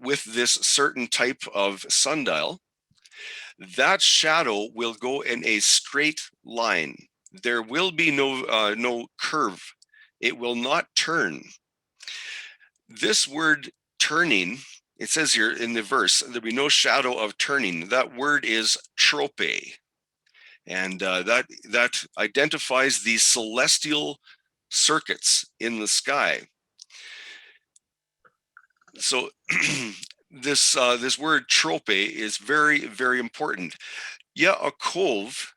Speaker 2: with this certain type of sundial, that shadow will go in a straight line. There will be no curve. It will not turn. This word turning, it says here in the verse, there'll be no shadow of turning. That word is trope. And that identifies the celestial circuits in the sky. So this word trope is very, very important. Yaakov,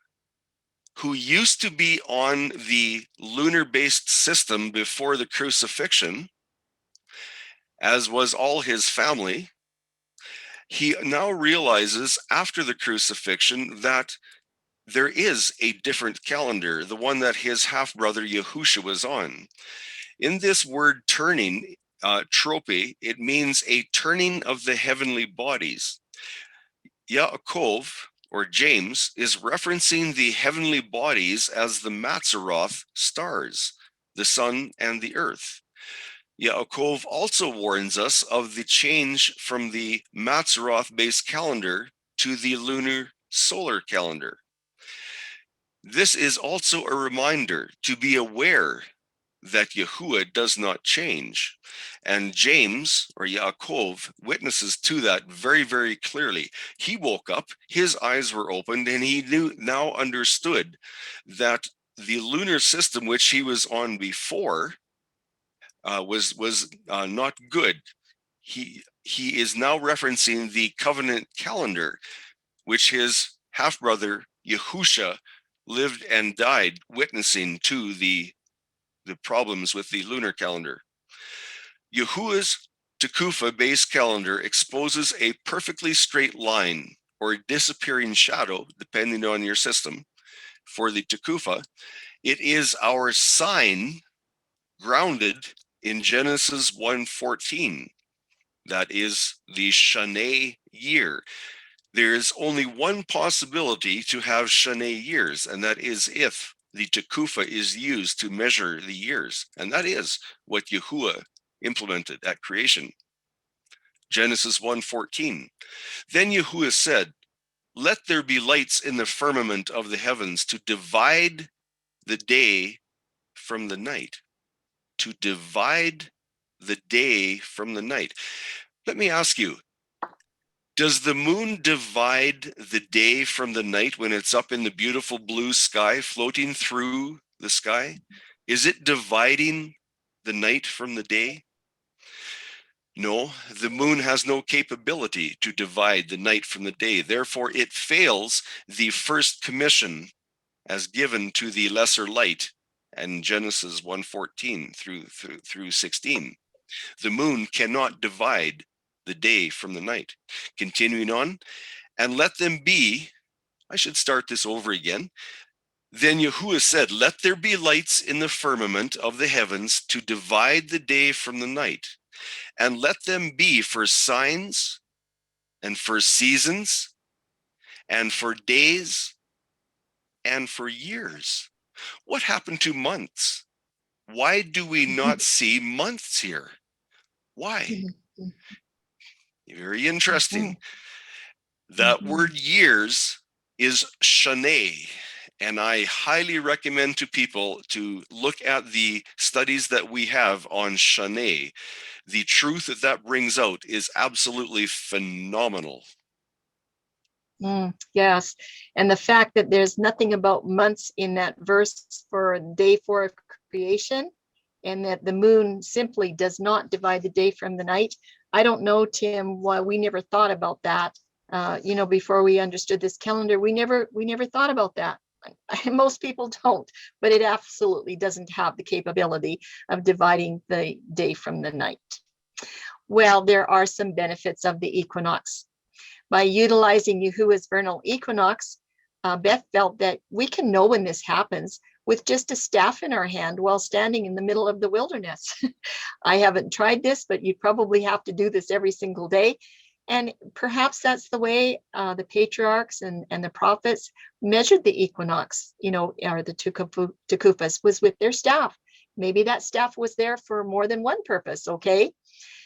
Speaker 2: who used to be on the lunar-based system before the crucifixion, as was all his family, he now realizes after the crucifixion that there is a different calendar, the one that his half-brother Yahusha was on. In this word turning, trope, it means a turning of the heavenly bodies. Yaakov, or James, is referencing the heavenly bodies as the Masaroth stars, the sun and the earth. Yaakov also warns us of the change from the Masaroth-based calendar to the lunar solar calendar. This is also a reminder to be aware that Yahuwah does not change. And James, or Yaakov, witnesses to that very, very clearly. He woke up, his eyes were opened, and he now understood that the lunar system which he was on before was not good. He is now referencing the covenant calendar, which his half-brother Yahusha lived and died witnessing to the problems with the lunar calendar. Yahuwah's Tekufa-based calendar exposes a perfectly straight line or disappearing shadow, depending on your system. For the Tekufa, it is our sign grounded in Genesis 1:14. That is the Shana year. There's only one possibility to have Shana years, and that is if the Tekufa is used to measure the years. And that is what Yahuwah implemented at creation. Genesis 1:14. Then Yahuwah said, "Let there be lights in the firmament of the heavens to divide the day from the night." To divide the day from the night. Let me ask you, does the moon divide the day from the night when it's up in the beautiful blue sky floating through the sky? Is it dividing the night from the day? No, the moon has no capability to divide the night from the day. Therefore, it fails the first commission as given to the lesser light in Genesis 1:14 through 16. The moon cannot divide the day from the night. Continuing on, and let them be, I should start this over again. Then Yahuwah said, "Let there be lights in the firmament of the heavens to divide the day from the night, and let them be for signs and for seasons and for days and for years." What happened to months? Why do we not see months here? Why? Very interesting. That word years is Shana, and I highly recommend to people to look at the studies that we have on Shana. The truth that brings out is absolutely phenomenal.
Speaker 1: Yes, and the fact that there's nothing about months in that verse for day 4 of creation, and that the moon simply does not divide the day from the night. I don't know, Tim, why we never thought about that. Before we understood this calendar, we never thought about that. Most people don't, but it absolutely doesn't have the capability of dividing the day from the night. Well, there are some benefits of the equinox. By utilizing Yahuwah's vernal equinox, Beth felt that we can know when this happens with just a staff in our hand while standing in the middle of the wilderness. I haven't tried this, but you probably have to do this every single day. And perhaps that's the way the patriarchs and the prophets measured the equinox, or the Tekufas, was with their staff. Maybe that staff was there for more than one purpose, okay?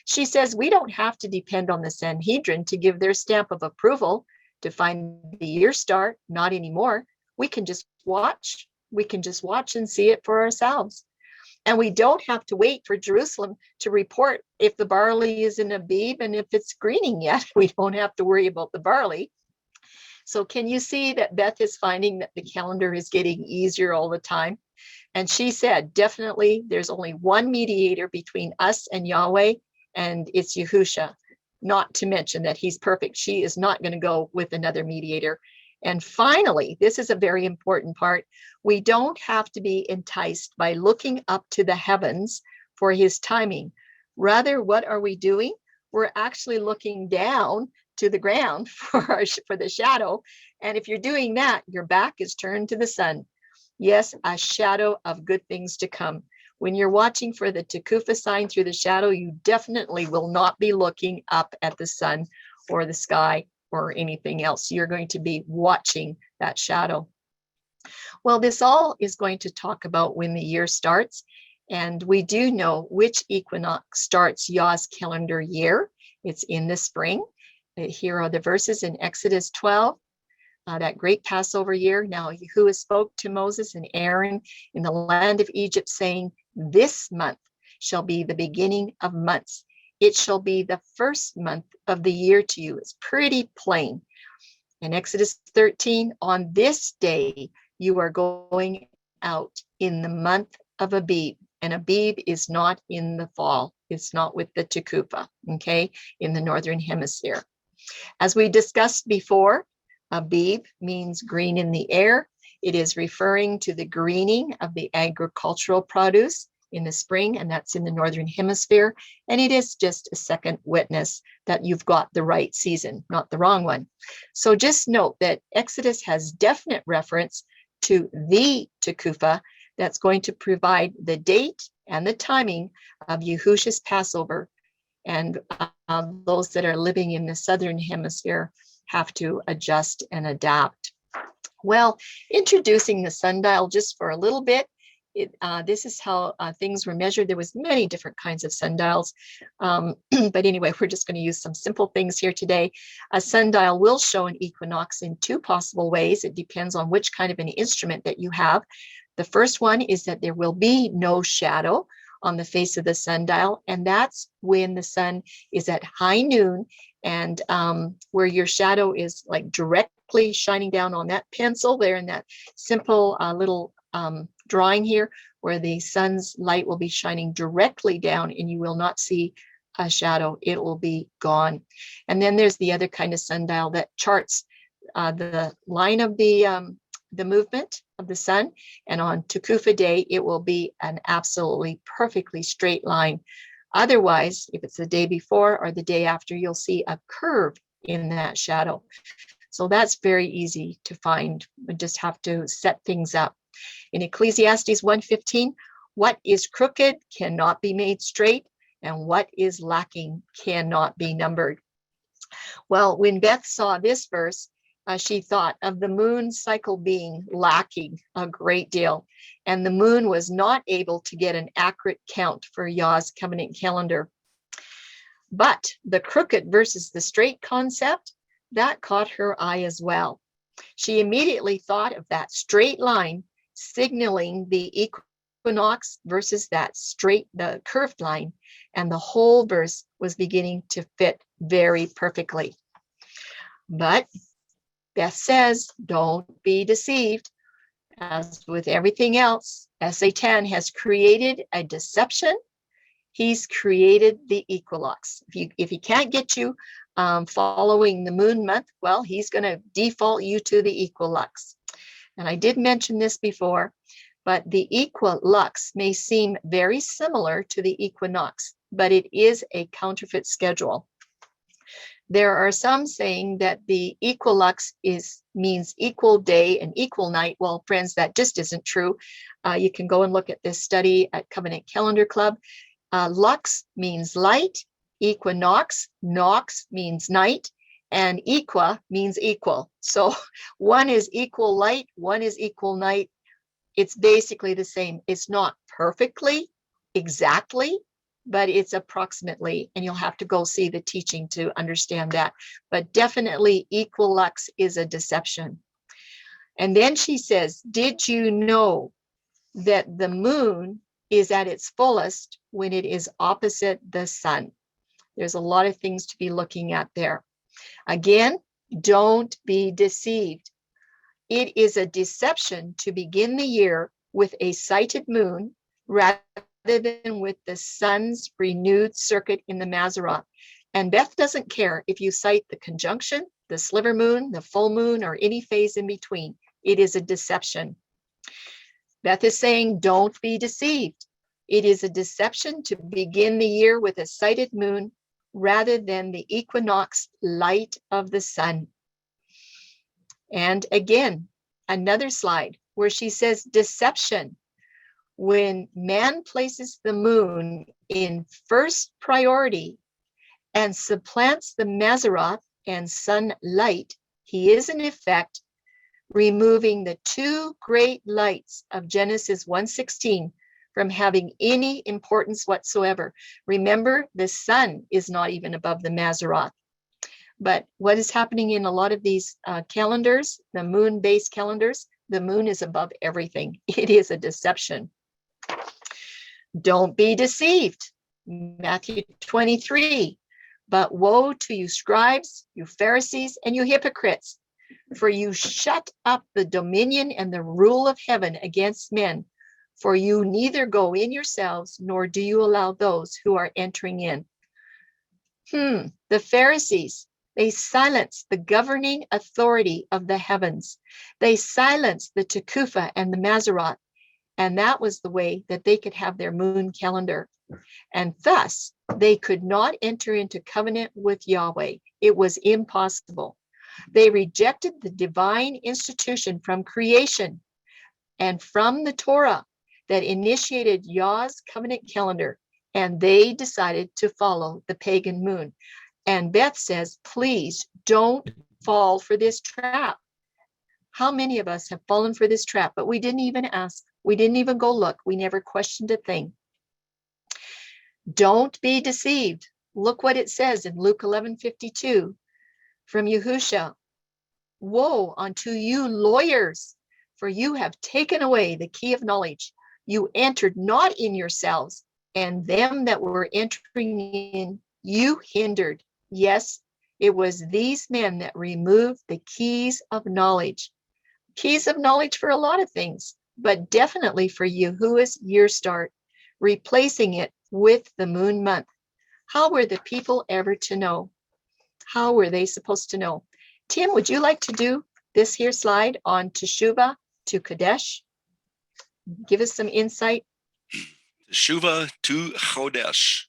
Speaker 1: She says we don't have to depend on the Sanhedrin to give their stamp of approval to find the year start, not anymore. We can just watch. We can just watch and see it for ourselves. And we don't have to wait for Jerusalem to report if the barley is in Abib and if it's greening yet. We don't have to worry about the barley. So can you see that Beth is finding that the calendar is getting easier all the time? And she said, definitely, there's only one mediator between us and Yahweh, and it's Yahusha. Not to mention that he's perfect. She is not going to go with another mediator. And finally, this is a very important part. We don't have to be enticed by looking up to the heavens for his timing. Rather, what are we doing? We're actually looking down to the ground for the shadow. And if you're doing that, your back is turned to the sun. Yes, a shadow of good things to come. When you're watching for the Tekufa sign through the shadow, you definitely will not be looking up at the sun or the sky or anything else. You're going to be watching that shadow. Well, this all is going to talk about when the year starts. And we do know which equinox starts Yah's calendar year. It's in the spring. Here are the verses in Exodus 12. That great Passover year. Now, Yahuwah spoke to Moses and Aaron in the land of Egypt, saying, "This month shall be the beginning of months. It shall be the first month of the year to you." It's pretty plain. In Exodus 13, on this day, you are going out in the month of Abib. And Abib is not in the fall. It's not with the Tekufa, okay, in the Northern Hemisphere. As we discussed before, Abib means green in the air. It is referring to the greening of the agricultural produce in the spring, and that's in the Northern Hemisphere. And it is just a second witness that you've got the right season, not the wrong one. So just note that Exodus has definite reference to the Tekufa that's going to provide the date and the timing of Yahusha's Passover. And those that are living in the Southern Hemisphere have to adjust and adapt. Well, introducing the sundial just for a little bit, this is how things were measured. There was many different kinds of sundials. But anyway, we're just going to use some simple things here today. A sundial will show an equinox in two possible ways. It depends on which kind of an instrument that you have. The first one is that there will be no shadow on the face of the sundial, and that's when the sun is at high noon, and where your shadow is like directly shining down on that pencil there in that simple little drawing here, where the sun's light will be shining directly down and you will not see a shadow. It will be gone. And then there's the other kind of sundial that charts the line of the movement of the sun, and on Tekufa day it will be an absolutely perfectly straight line. Otherwise, if it's the day before or the day after, you'll see a curve in that shadow. So that's very easy to find. We just have to set things up. In Ecclesiastes 1:15, what is crooked cannot be made straight, and what is lacking cannot be numbered. Well, when Beth saw this verse, she thought of the moon cycle being lacking a great deal, and the moon was not able to get an accurate count for Yah's covenant calendar. But the crooked versus the straight concept, that caught her eye as well. She immediately thought of that straight line signaling the equinox versus that straight, the curved line, and the whole verse was beginning to fit very perfectly. But Beth says, don't be deceived. As with everything else, Satan has created a deception. He's created the Equilux. If he can't get you following the moon month, well, he's going to default you to the Equilux. And I did mention this before, but the Equilux may seem very similar to the equinox, but it is a counterfeit schedule. There are some saying that the Equilux means equal day and equal night. Well, friends, that just isn't true. You can go and look at this study at Covenant Calendar Club. Lux means light, equinox, nox means night, and equa means equal. So one is equal light, one is equal night. It's basically the same. It's not perfectly, exactly, but it's approximately, and you'll have to go see the teaching to understand that. But definitely Equilux is a deception. And then she says, did you know that the moon is at its fullest when it is opposite the sun? There's a lot of things to be looking at there. Again, don't be deceived. It is a deception to begin the year with a sighted moon rather than with the sun's renewed circuit in the Masaroth. And Beth doesn't care if you cite the conjunction, the sliver moon, the full moon, or any phase in between. It is a deception. Beth is saying, don't be deceived. It is a deception to begin the year with a sighted moon rather than the equinox light of the sun. And again, another slide where she says deception. When man places the moon in first priority and supplants the Masaroth and sun light, he is in effect removing the two great lights of Genesis 1:16 from having any importance whatsoever. Remember, the sun is not even above the Masaroth. But what is happening in a lot of these calendars, the moon-based calendars, the moon is above everything. It is a deception. Don't be deceived. Matthew 23. But woe to you scribes, you Pharisees, and you hypocrites, for you shut up the dominion and the rule of heaven against men, for you neither go in yourselves, nor do you allow those who are entering in. The Pharisees, they silenced the governing authority of the heavens. They silenced the Tekufa and the Masaroth, and that was the way that they could have their moon calendar. And thus, they could not enter into covenant with Yahweh. It was impossible. They rejected the divine institution from creation and from the Torah that initiated Yah's covenant calendar, and they decided to follow the pagan moon. And Beth says, please don't fall for this trap. How many of us have fallen for this trap, but we didn't even ask. We didn't even go look. We never questioned a thing. Don't be deceived. Look what it says in Luke 11:52 from Yahushua. Woe unto you lawyers, for you have taken away the key of knowledge. You entered not in yourselves, and them that were entering in you hindered. Yes, it was these men that removed the keys of knowledge. Keys of knowledge for a lot of things, but definitely for Yahuwah's year start, replacing it with the moon month. How were the people ever to know? How were they supposed to know? Tim, would you like to do this here slide on Teshuvah to Kadesh? Give us some insight.
Speaker 2: Teshuvah to Chodesh.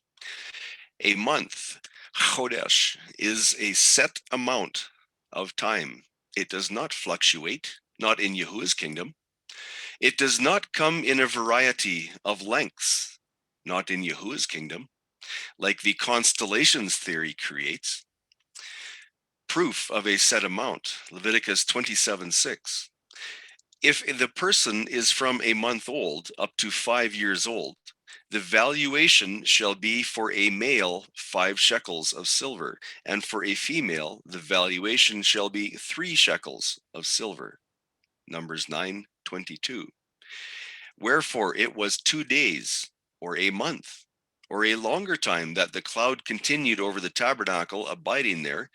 Speaker 2: A month, Chodesh, is a set amount of time. It does not fluctuate, not in Yahuwah's kingdom. It does not come in a variety of lengths, not in Yahuwah's kingdom, like the constellations theory creates. Proof of a set amount, Leviticus 27:6. If the person is from a month old up to 5 years old, the valuation shall be for a male 5 shekels of silver, and for a female the valuation shall be 3 shekels of silver. Numbers 9:22. Wherefore it was 2 days, or a month, or a longer time that the cloud continued over the tabernacle, abiding there,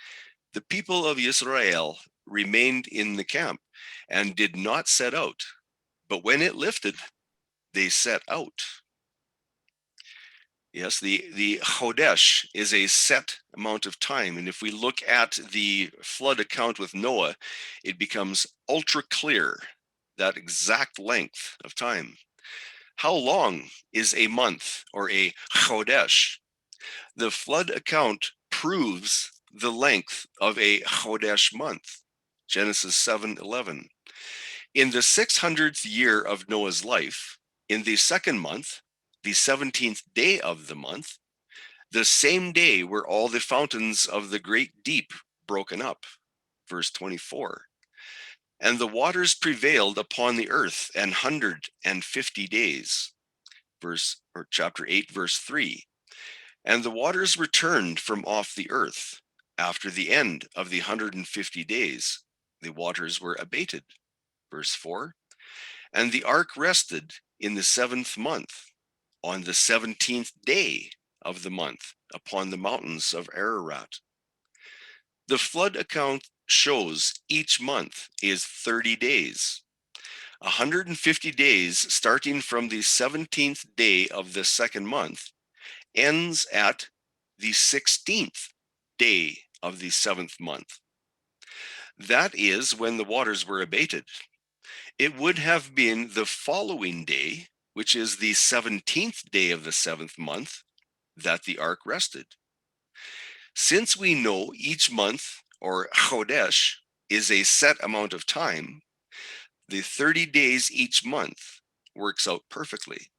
Speaker 2: the people of Israel remained in the camp and did not set out. But when it lifted, they set out. Yes, the Chodesh is a set amount of time. And if we look at the flood account with Noah, it becomes ultra clear, that exact length of time. How long is a month or a Chodesh? The flood account proves the length of a Chodesh month. Genesis 7:11. In the 600th year of Noah's life, in the second month, the 17th day of the month, the same day were all the fountains of the great deep broken up. Verse 24. And the waters prevailed upon the earth 150 days. Chapter 8, verse 3. And the waters returned from off the earth. After the end of the 150 days, the waters were abated. Verse 4. And the ark rested in the 7th month, on the 17th day of the month, upon the mountains of Ararat. The flood account shows each month is 30 days. 150 days starting from the 17th day of the second month ends at the 16th day of the seventh month. That is when the waters were abated. It would have been the following day, which is the 17th day of the seventh month, that the ark rested. Since we know each month, or chodesh, is a set amount of time, the 30 days each month works out perfectly.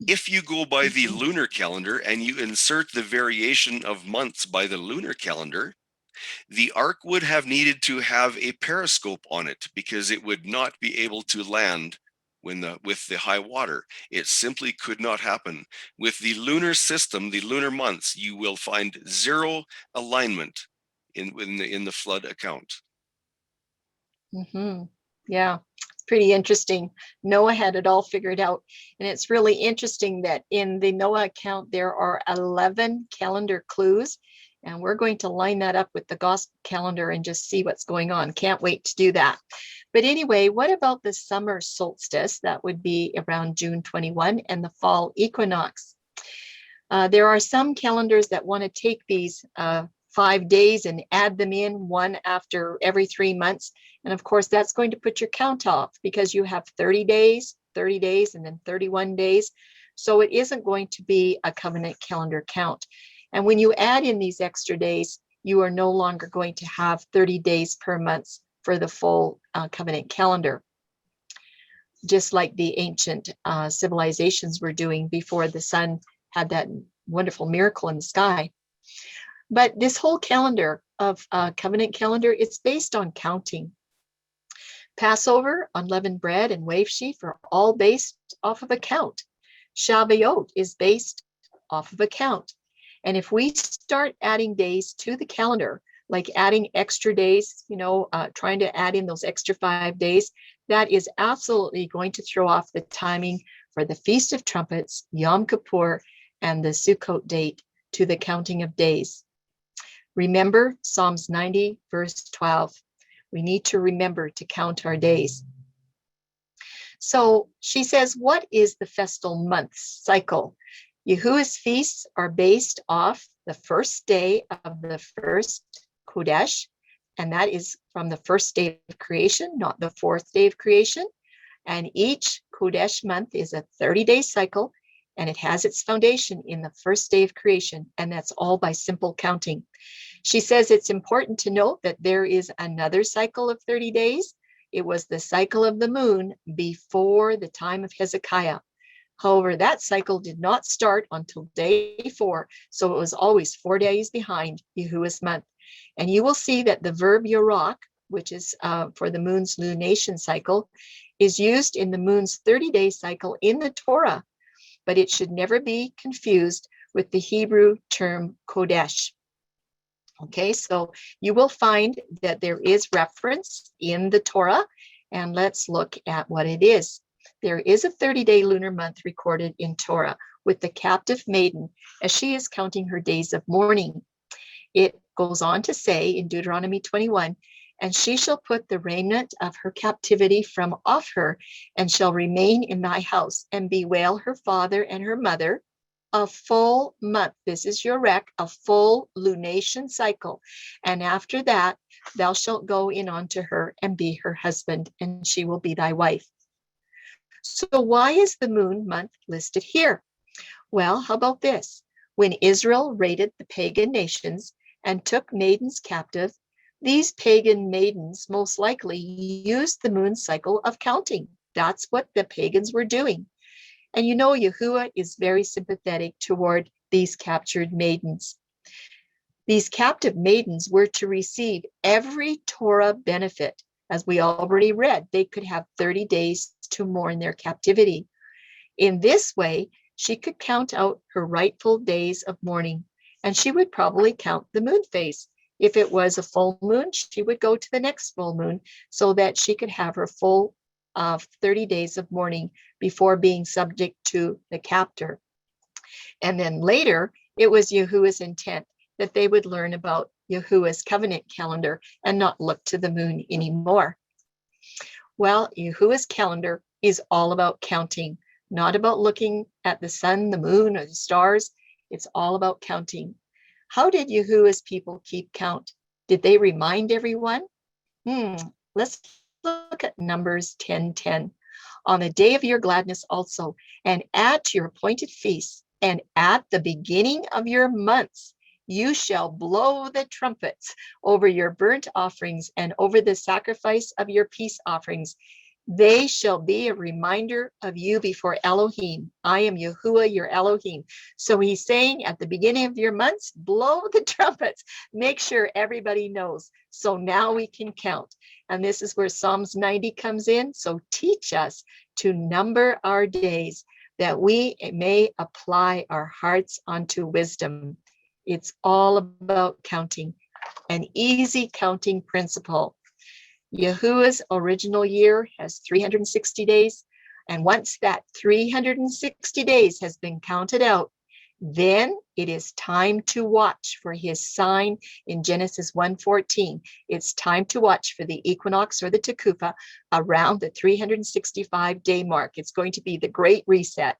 Speaker 2: If you go by the lunar calendar and you insert the variation of months by the lunar calendar, the ark would have needed to have a periscope on it because it would not be able to land with the high water. It simply could not happen. With the lunar system, the lunar months, you will find zero alignment in the flood account.
Speaker 1: Mm-hmm. Yeah, it's pretty interesting. Noah had it all figured out. And it's really interesting that in the Noah account, there are 11 calendar clues. And we're going to line that up with the gospel calendar and just see what's going on. Can't wait to do that. But anyway, what about the summer solstice? That would be around June 21, and the fall equinox. There are some calendars that want to take these 5 days and add them in one after every 3 months. And of course, that's going to put your count off because you have 30 days, and then 31 days. So it isn't going to be a covenant calendar count. And when you add in these extra days, you are no longer going to have 30 days per month for the full covenant calendar, just like the ancient civilizations were doing before the sun had that wonderful miracle in the sky. But this whole calendar of covenant calendar, it's based on counting. Passover, unleavened bread, and wave sheaf are all based off of a count. Shavuot is based off of a count. And if we start adding days to the calendar, like adding extra days, trying to add in those extra 5 days, that is absolutely going to throw off the timing for the Feast of Trumpets, Yom Kippur, and the Sukkot date to the counting of days. Remember Psalms 90, verse 12. We need to remember to count our days. So she says, what is the Festal month cycle? Yahuwah's feasts are based off the first day of the first Kodesh, and that is from the first day of creation, not the fourth day of creation. And each Kodesh month is a 30-day cycle, and it has its foundation in the first day of creation, and that's all by simple counting. She says it's important to note that there is another cycle of 30 days. It was the cycle of the moon before the time of Hezekiah. However, that cycle did not start until day 4, so it was always 4 days behind Yahuwah's month. And you will see that the verb yorach, which is for the moon's lunation cycle, is used in the moon's 30-day cycle in the Torah, but it should never be confused with the Hebrew term Kodesh. Okay, so you will find that there is reference in the Torah, and let's look at what it is. There is a 30-day lunar month recorded in Torah with the captive maiden as she is counting her days of mourning. It goes on to say in Deuteronomy 21, and she shall put the raiment of her captivity from off her, and shall remain in thy house, and bewail her father and her mother a full month. This is your a full lunation cycle. And after that, thou shalt go in unto her and be her husband, and she will be thy wife. So why is the moon month listed here? Well, how about this? When Israel raided the pagan nations and took maidens captive, these pagan maidens most likely used the moon cycle of counting. That's what the pagans were doing. And Yahuwah is very sympathetic toward these captured maidens. These captive maidens were to receive every Torah benefit. As we already read, they could have 30 days to mourn their captivity. In this way, she could count out her rightful days of mourning, and she would probably count the moon phase. If it was a full moon, she would go to the next full moon so that she could have her full 30 days of mourning before being subject to the captor. And then later, it was Yahuwah's intent that they would learn about Yahuwah's covenant calendar and not look to the moon anymore. Well, Yahuwah's calendar is all about counting, not about looking at the sun, the moon, or the stars. It's all about counting. How did Yahuwah's people keep count? Did they remind everyone? Let's look at Numbers 10:10. On the day of your gladness also, and at your appointed feasts, and at the beginning of your months, you shall blow the trumpets over your burnt offerings and over the sacrifice of your peace offerings. They shall be a reminder of you before Elohim. I am Yahuwah, your Elohim. So he's saying at the beginning of your months, blow the trumpets. Make sure everybody knows. So now we can count. And this is where Psalms 90 comes in. So teach us to number our days, that we may apply our hearts unto wisdom. It's all about counting, an easy counting principle. Yahuwah's original year has 360 days. And once that 360 days has been counted out, then it is time to watch for his sign in Genesis 1:14. It's time to watch for the equinox or the tekufa around the 365-day mark. It's going to be the Great Reset.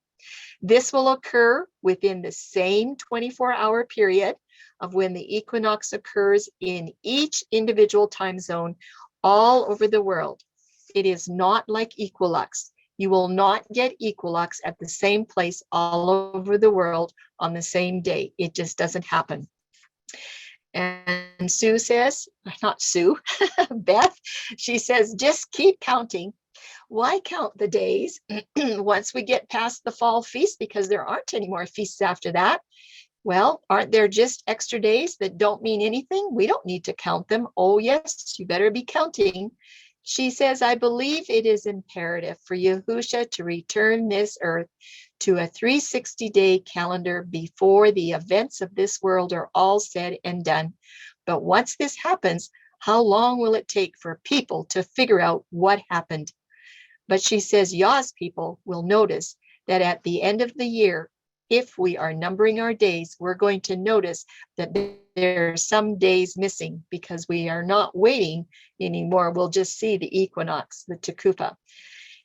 Speaker 1: This will occur within the same 24-hour period of when the equinox occurs in each individual time zone all over the world. It is not like Equilux. You will not get Equilux at the same place all over the world on the same day. It just doesn't happen. And Sue says, not Sue, Beth, she says, just keep counting. Why count the days once we get past the fall feast? Because there aren't any more feasts after that. Well, aren't there just extra days that don't mean anything? We don't need to count them. Oh, yes, you better be counting. She says, I believe it is imperative for Yahusha to return this earth to a 360-day calendar before the events of this world are all said and done. But once this happens, how long will it take for people to figure out what happened? But she says, Yah's people will notice that at the end of the year, if we are numbering our days, we're going to notice that there are some days missing because we are not waiting anymore. We'll just see the equinox, the tekufa.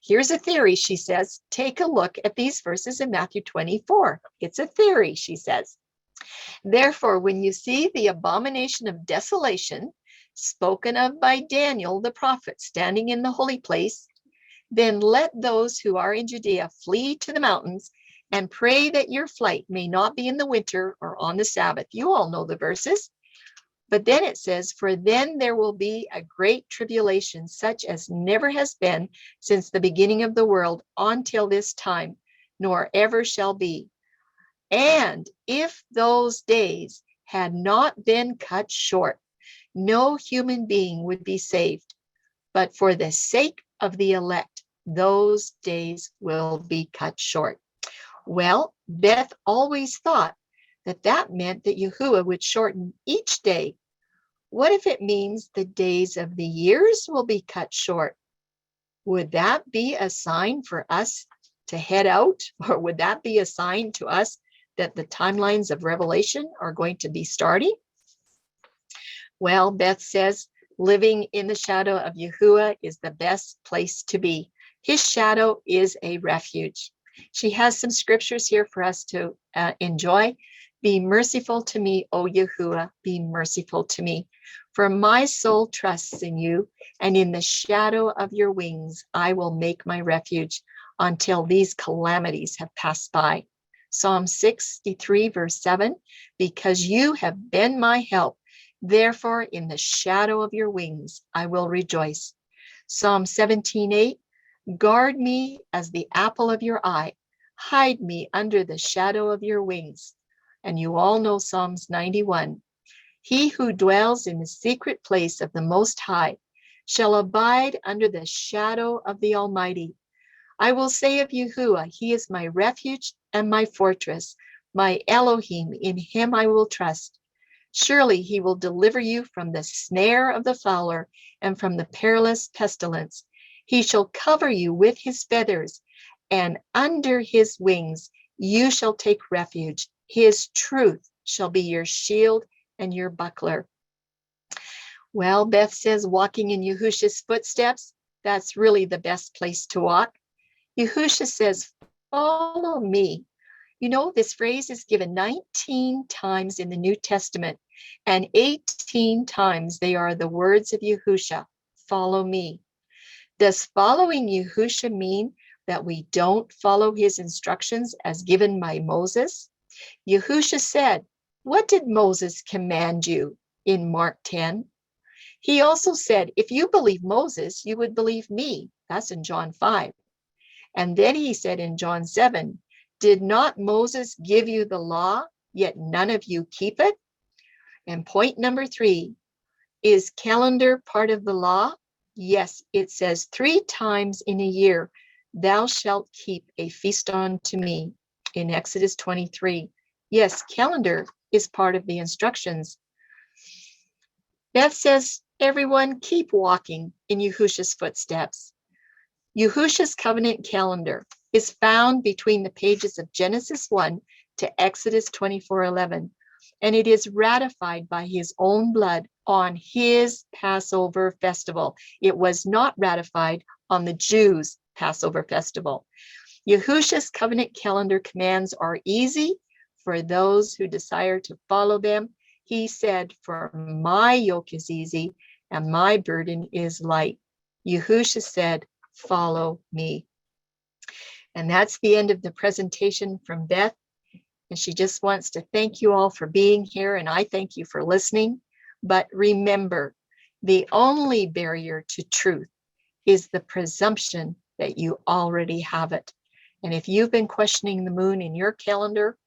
Speaker 1: Here's a theory, she says. Take a look at these verses in Matthew 24. It's a theory, she says. Therefore, when you see the abomination of desolation spoken of by Daniel the prophet standing in the holy place, then let those who are in Judea flee to the mountains and pray that your flight may not be in the winter or on the Sabbath. You all know the verses. But then it says, for then there will be a great tribulation, such as never has been since the beginning of the world until this time, nor ever shall be. And if those days had not been cut short, no human being would be saved. But for the sake of the elect, those days will be cut short. Well, Beth always thought that that meant that Yahuwah would shorten each day. What if it means the days of the years will be cut short? Would that be a sign for us to head out? Or would that be a sign to us that the timelines of Revelation are going to be starting? Well, Beth says, living in the shadow of Yahuwah is the best place to be. His shadow is a refuge. She has some scriptures here for us to enjoy. Be merciful to me, O Yahuwah, be merciful to me. For my soul trusts in you, and in the shadow of your wings I will make my refuge until these calamities have passed by. Psalm 63, verse 7, because you have been my help, therefore in the shadow of your wings I will rejoice. Psalm 17:8, guard me as the apple of your eye. Hide me under the shadow of your wings. And you all know Psalms 91. He who dwells in the secret place of the Most High shall abide under the shadow of the Almighty. I will say of Yahuwah, he is my refuge and my fortress, my Elohim, in him I will trust. Surely he will deliver you from the snare of the fowler and from the perilous pestilence. He shall cover you with his feathers, and under his wings you shall take refuge. His truth shall be your shield and your buckler. Well, Beth says, walking in Yahusha's footsteps, that's really the best place to walk. Yahushua says, follow me. You know, this phrase is given 19 times in the New Testament, and 18 times they are the words of Yahushua, follow me. Does following Yahushua mean that we don't follow his instructions as given by Moses? Yahushua said, what did Moses command you in Mark 10? He also said, if you believe Moses, you would believe me. That's in John 5. And then he said in John 7, did not Moses give you the law, yet none of you keep it? And point number 3, is calendar part of the law? Yes, it says 3 times in a year, thou shalt keep a feast unto me in Exodus 23. Yes, calendar is part of the instructions. That says, everyone keep walking in Yahushua's footsteps. Yahushua's covenant calendar is found between the pages of Genesis 1 to Exodus 24:11, and it is ratified by his own blood on his Passover festival. It was not ratified on the Jews' Passover festival. Yahushua's covenant calendar commands are easy for those who desire to follow them. He said, for my yoke is easy and my burden is light. Yahushua said, follow me. And that's the end of the presentation from Beth. And she just wants to thank you all for being here. And I thank you for listening. But remember, the only barrier to truth is the presumption that you already have it. And if you've been questioning the moon in your calendar,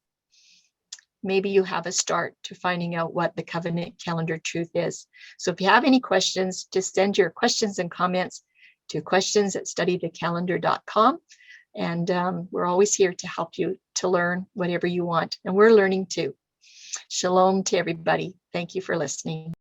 Speaker 1: maybe you have a start to finding out what the covenant calendar truth is. So if you have any questions, just send your questions and comments to questions@studythecalendar.com. And we're always here to help you to learn whatever you want. And we're learning too. Shalom to everybody. Thank you for listening.